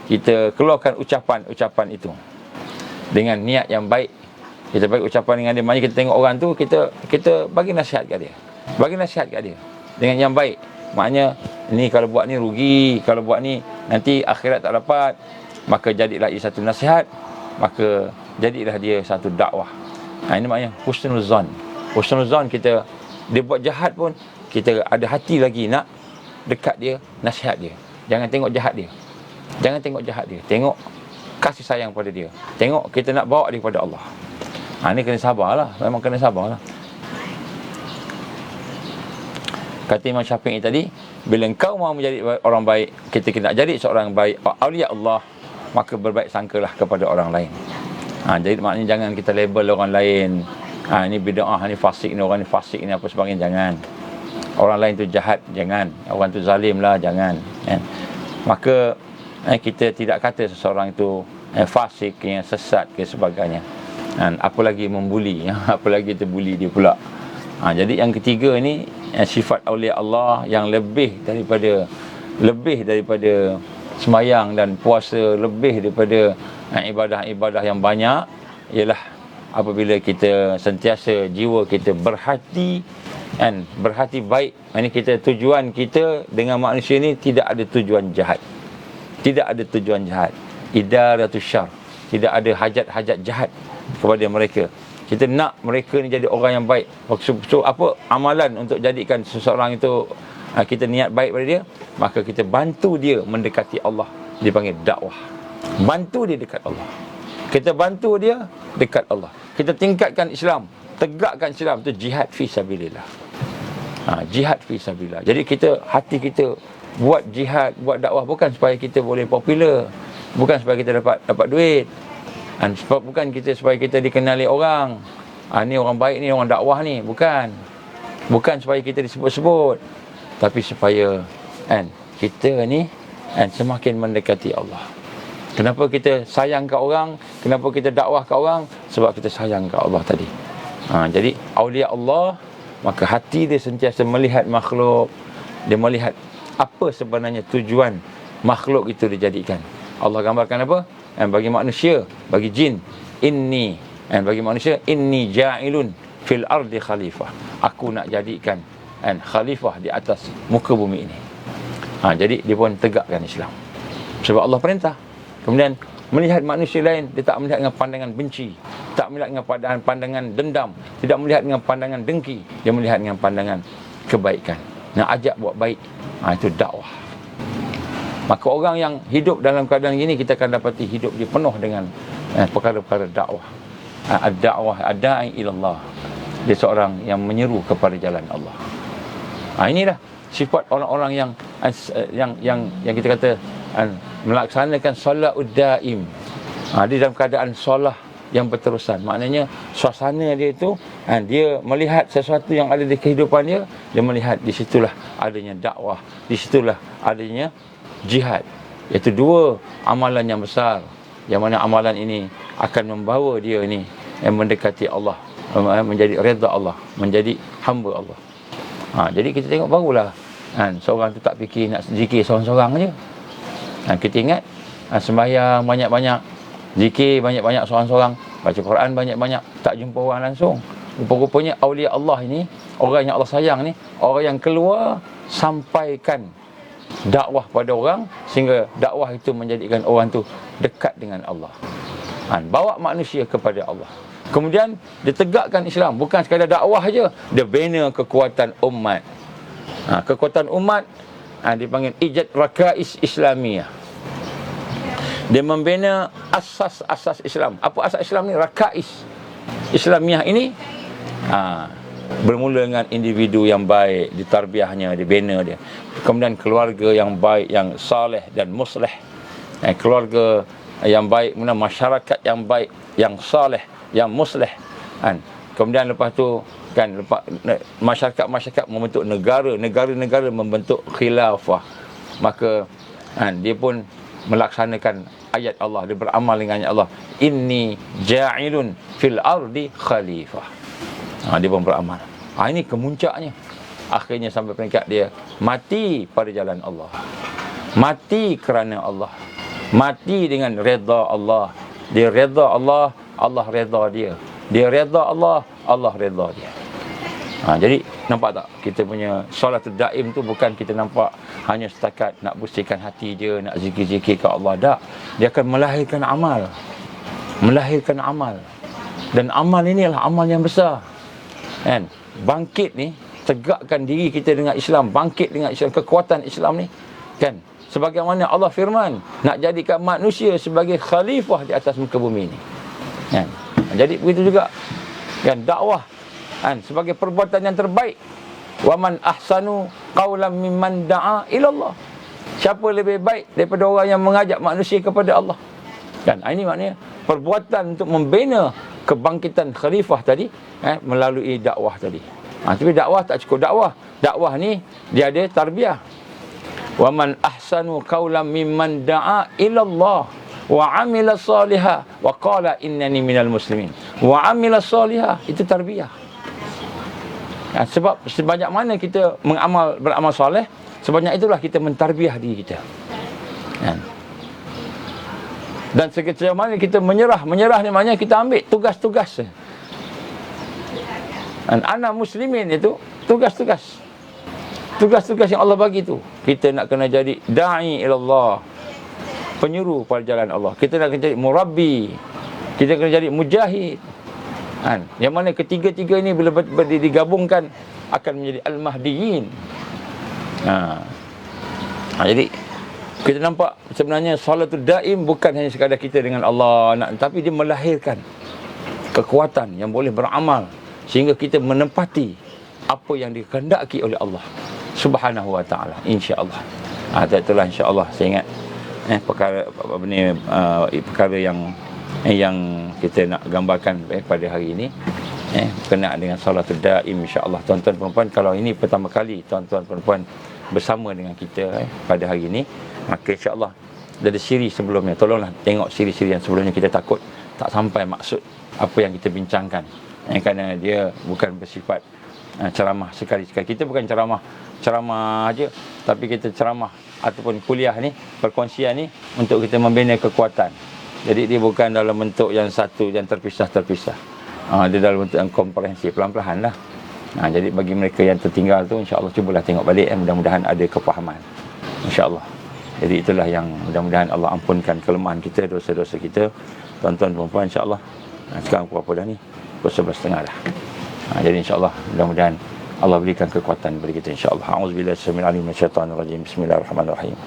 Kita keluarkan ucapan itu dengan niat yang baik. Kita bagi ucapan dengan dia, maknanya kita tengok orang tu, kita bagi nasihat kat dia. Dengan yang baik. Maknanya ni kalau buat ni rugi, kalau buat ni nanti akhirat tak dapat. Maka jadilah ia satu nasihat, maka jadilah dia satu dakwah. Ini maknanya husnul zan. Husnul zan, dia buat jahat pun kita ada hati lagi nak dekat dia, nasihat dia. Jangan tengok jahat dia. Tengok kasih sayang pada dia. Tengok kita nak bawa dia kepada Allah. Ini kena sabarlah. Memang kena sabarlah. Kata Imam Syafi'i tadi, bila engkau mahu menjadi orang baik, kita kena jadi seorang baik, awliya Allah, maka berbaik sangkalah kepada orang lain. Jadi maknanya jangan kita label orang lain, ini bid'ah, ini fasik, ni orang ni fasik, ni apa sebagainya. Jangan. Orang lain tu jahat, jangan. Orang tu zalim lah, jangan. Maka kita tidak kata seseorang itu fasik, yang sesat ke sebagainya. Apalagi membuli, apalagi kita bully dia pula. Jadi yang ketiga ni, sifat awliya Allah yang lebih daripada semayang dan puasa, lebih daripada ibadah-ibadah yang banyak, ialah apabila kita sentiasa jiwa kita berhati baik. Ini kita, tujuan kita dengan manusia ni tidak ada tujuan jahat. Idaratus syarr. Tidak ada hajat-hajat jahat kepada mereka. Kita nak mereka ni jadi orang yang baik. So apa amalan untuk jadikan seseorang itu kita niat baik pada dia? Maka kita bantu dia mendekati Allah. Dipanggil dakwah. Bantu dia dekat Allah. Kita bantu dia dekat Allah. Kita tingkatkan Islam, tegakkan Islam, itu jihad fi sabilillah. Jihad fi sabilillah. Jadi hati kita buat jihad, buat dakwah bukan supaya kita boleh popular, bukan supaya kita dapat duit, bukan supaya kita dikenali orang. Ni orang baik ni, orang dakwah ni, bukan supaya kita disebut-sebut, tapi supaya kita ni semakin mendekati Allah. Kenapa kita sayang kat orang? Kenapa kita dakwah kat orang? Sebab kita sayang kat Allah tadi. Jadi aulia Allah, maka hati dia sentiasa melihat makhluk. Dia melihat apa sebenarnya tujuan makhluk itu dijadikan. Allah gambarkan apa? Bagi manusia, bagi jin, bagi manusia, inni ja'ilun fil ardi khalifah. Aku nak jadikan khalifah di atas muka bumi ini. Jadi dia pun tegakkan Islam. Sebab Allah perintah. Kemudian melihat manusia lain, dia tak melihat dengan pandangan benci, tak melihat dengan pandangan dendam, tidak melihat dengan pandangan dengki, dia melihat dengan pandangan kebaikan. Nak ajak buat baik, itu dakwah. Maka orang yang hidup dalam keadaan ini, kita akan dapati hidup dia penuh dengan perkara-perkara dakwah. Ad-da'wah ad-da'i ilallah. Dia seorang yang menyeru kepada jalan Allah. Inilah sifat orang-orang yang kita kata melaksanakan solat daim. Dia dalam keadaan solat yang berterusan. Maknanya suasana dia itu, dia melihat sesuatu yang ada di kehidupan dia, dia melihat di situlah adanya dakwah, di situlah adanya jihad. Iaitu dua amalan yang besar, yang mana amalan ini akan membawa dia ni mendekati Allah, menjadi redha Allah, menjadi hamba Allah. Jadi kita tengok barulah seorang tu tak fikir nak zikir seorang-seorang je. Kita ingat sembahyang banyak-banyak, zikir banyak-banyak seorang-seorang, baca Quran banyak-banyak, tak jumpa orang langsung. Rupa-rupanya aulia Allah ini, orang yang Allah sayang ni, orang yang keluar sampaikan dakwah pada orang, sehingga dakwah itu menjadikan orang tu dekat dengan Allah. Bawa manusia kepada Allah. Kemudian dia tegakkan Islam, bukan sekadar dakwah aja, dia bina kekuatan umat. Kekuatan umat dipanggil ijad rakais Islamiyah. Dia membina asas-asas Islam. Apa asas Islam ni? Rakais Islamiyah ini bermula dengan individu yang baik, ditarbiahnya, dibina dia. Kemudian keluarga yang baik, yang saleh dan musleh. Keluarga yang baik, kemudian masyarakat yang baik, yang saleh, yang musleh. Kemudian lepas tu masyarakat membentuk negara membentuk khilafah. Maka dia pun melaksanakan ayat Allah, dia beramal dengan ayat Allah, inni ja'ilun fil ardi khalifah. Dia pun beramal. Ini kemuncaknya. Akhirnya sampai peringkat dia mati pada jalan Allah, mati kerana Allah, mati dengan redha Allah. Dia redha Allah, Allah redha dia. Dia redha Allah, Allah redha dia. Jadi nampak tak, kita punya solatul daim tu bukan kita nampak hanya setakat nak bersihkan hati je, nak zikir-zikir ke Allah. Tak. Dia akan melahirkan amal. Melahirkan amal. Dan amal ini adalah amal yang besar. Bangkit ni, tegakkan diri kita dengan Islam, bangkit dengan Islam, kekuatan Islam ni, sebagaimana Allah firman, nak jadikan manusia sebagai khalifah di atas muka bumi ni. Jadi begitu juga dakwah sebagai perbuatan yang terbaik. Wa man ahsanu qawlan mimman da'a ila Allah. Siapa lebih baik daripada orang yang mengajak manusia kepada Allah? Ini maknanya perbuatan untuk membina kebangkitan khalifah tadi melalui dakwah tadi. Tapi dakwah tak cukup dakwah. Dakwah ni dia ada tarbiyah. Wa man ahsanu qawlan mimman da'a ila Allah wa 'amila salihah wa qala innani minal muslimin. Wa 'amila salihah, itu tarbiyah. Sebab sebanyak mana kita beramal soleh, sebanyak itulah kita mentarbiyah diri kita. Dan sekecil mana kita menyerah ni maknanya kita ambil tugas-tugas. Anak muslimin itu tugas-tugas yang Allah bagi tu. Kita nak kena jadi da'i ilallah, penyuruh pada jalan Allah. Kita nak kena jadi murabbi, kita kena jadi mujahid. Yang mana ketiga-tiga ini bila digabungkan akan menjadi al-mahdiyin. Jadi kita nampak sebenarnya salatul daim bukan hanya sekadar kita dengan Allah, tapi dia melahirkan kekuatan yang boleh beramal sehingga kita menempati apa yang dikehendaki oleh Allah Subhanahu wa taala, insya-Allah. Itulah insya-Allah saya ingat perkara apa ni, perkara yang kita nak gambarkan pada hari ini berkenaan dengan salatul daim, insya-Allah. Tuan-tuan perempuan, kalau ini pertama kali tuan-tuan perempuan bersama dengan kita pada hari ini, maka insya-Allah dari siri sebelumnya, tolonglah tengok siri-siri yang sebelumnya. Kita takut tak sampai maksud apa yang kita bincangkan, kerana dia bukan bersifat ceramah sekali-sekali. Kita bukan ceramah aja, tapi kita ceramah ataupun kuliah ni, perkongsian ni untuk kita membina kekuatan. Jadi dia bukan dalam bentuk yang satu yang terpisah-terpisah. Dia dalam bentuk yang komprehensif, pelan-pelan lah. Jadi bagi mereka yang tertinggal tu, insya-Allah cubalah tengok balik, mudah-mudahan ada kefahaman, insya-Allah. Jadi itulah yang mudah-mudahan Allah ampunkan kelemahan kita, dosa-dosa kita, tuan-tuan perempuan, insya-Allah. Sekarang pukul apa dah ni? Pukul 11.30 dah. Jadi insya-Allah mudah-mudahan Allah berikan kekuatan bagi kita, insya-Allah. A'udzubillahi minasyaitonir rajim. Bismillahirrahmanirrahim.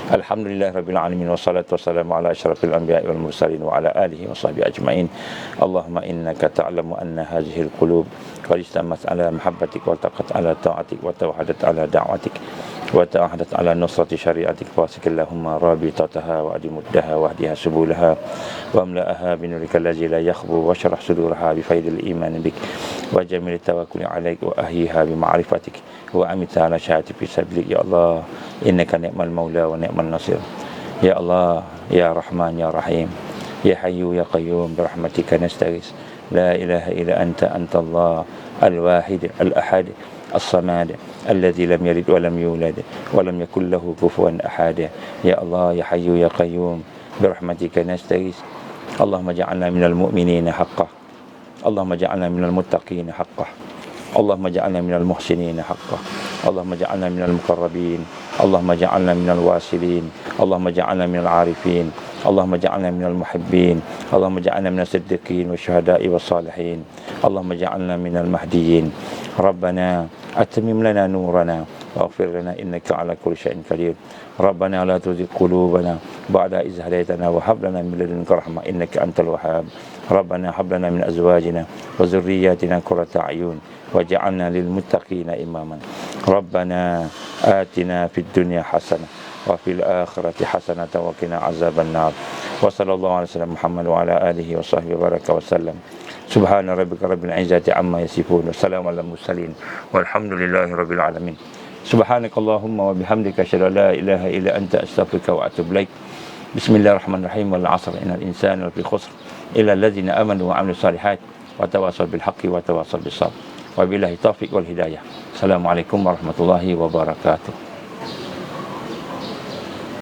Alhamdulillahirabbil alamin, wassalatu wassalamu ala asyrafil anbiya'i wal mursalin wa ala alihi wa sahbihi ajmain. Allahumma innaka ta'lamu anna hadhihi alqulub qad istamat ala mahabbatik wa taqat ala ta'atik wa tawahadat ala da'watik wa ta'ahadat ala nusrati syariatik, fasikillahumma rabitataha wa adimuddaha wa hdiha subulaha wa amla'aha binurika allazi la yakhbu wa syrah suduraha bi faidil iman bik wa jamil tawakkul alaik wa ahyiha bi ma'rifatik wa amita ala syahati fi sabilik. Ya Allah, innaka ni'mal maula wa ni'mal nasir. Ya Allah, ya Rahman, ya Rahim, ya Hayyu, ya Qayyum, birahmatika nastaghis. La ilaha illa anta, antallah al-wahid al-ahad as-samad alladzi lam yalid wa lam yulad wa lam yakul lahu kufuwan ahad. Ya Allah, ya Hayyu, ya Qayyum, birahmatika nastaghis. Allahumma ja'alna minal mu'minina haqqan, Allahumma ja'alna minal muttaqina haqqan, Allahumma ja'alna minal muhsinina haqqan, Allahumma ja'alna minal muqarrabin, Allahumma ja'alna minal wasilin, Allahumma ja'alna minal arifin, Allahumma ja'alna minal muhibbin, Allahumma ja'alna minal siddiqin wa syuhada'i wa salihin, Allahumma ja'alna minal mahdiyin. Rabbana atmim lana nurana waghfir lana innaka ala kulli syai'in qadir. Rabbana la tuzigh qulubana ba'da idh hadaytana wa hab lana min ladunka rahmah innaka antal wahhab. Rabbana hab lana min azwajina wa dhurriyyatina qurrata a'yun waj'alna lil muttaqina imaman. Rabbana atina fid dunya hasanah wa fil akhirati hasanah wa qina azaban nar. Wa sallallahu alaihi wasallam Muhammad wa ala alihi wa sahbihi baraka wa sallam. Subhana rabbika rabbil izzati amma yasifun, wassalamu ala mursalin, walhamdulillahi rabbil alamin. Subhanakallahumma wa bihamdika asyhadu an la ilaha illa anta, astaghfiruka wa atubu ilaik. Bismillahirrahmanirrahim. Wal 'asr innal insana lafi khusr illa alladzina amanu wa 'amilus solihat wa tawassaw bil haqqi wa tawassaw bis sabr. Wabillahi taufiq wal hidayah. Assalamualaikum warahmatullahi wabarakatuh.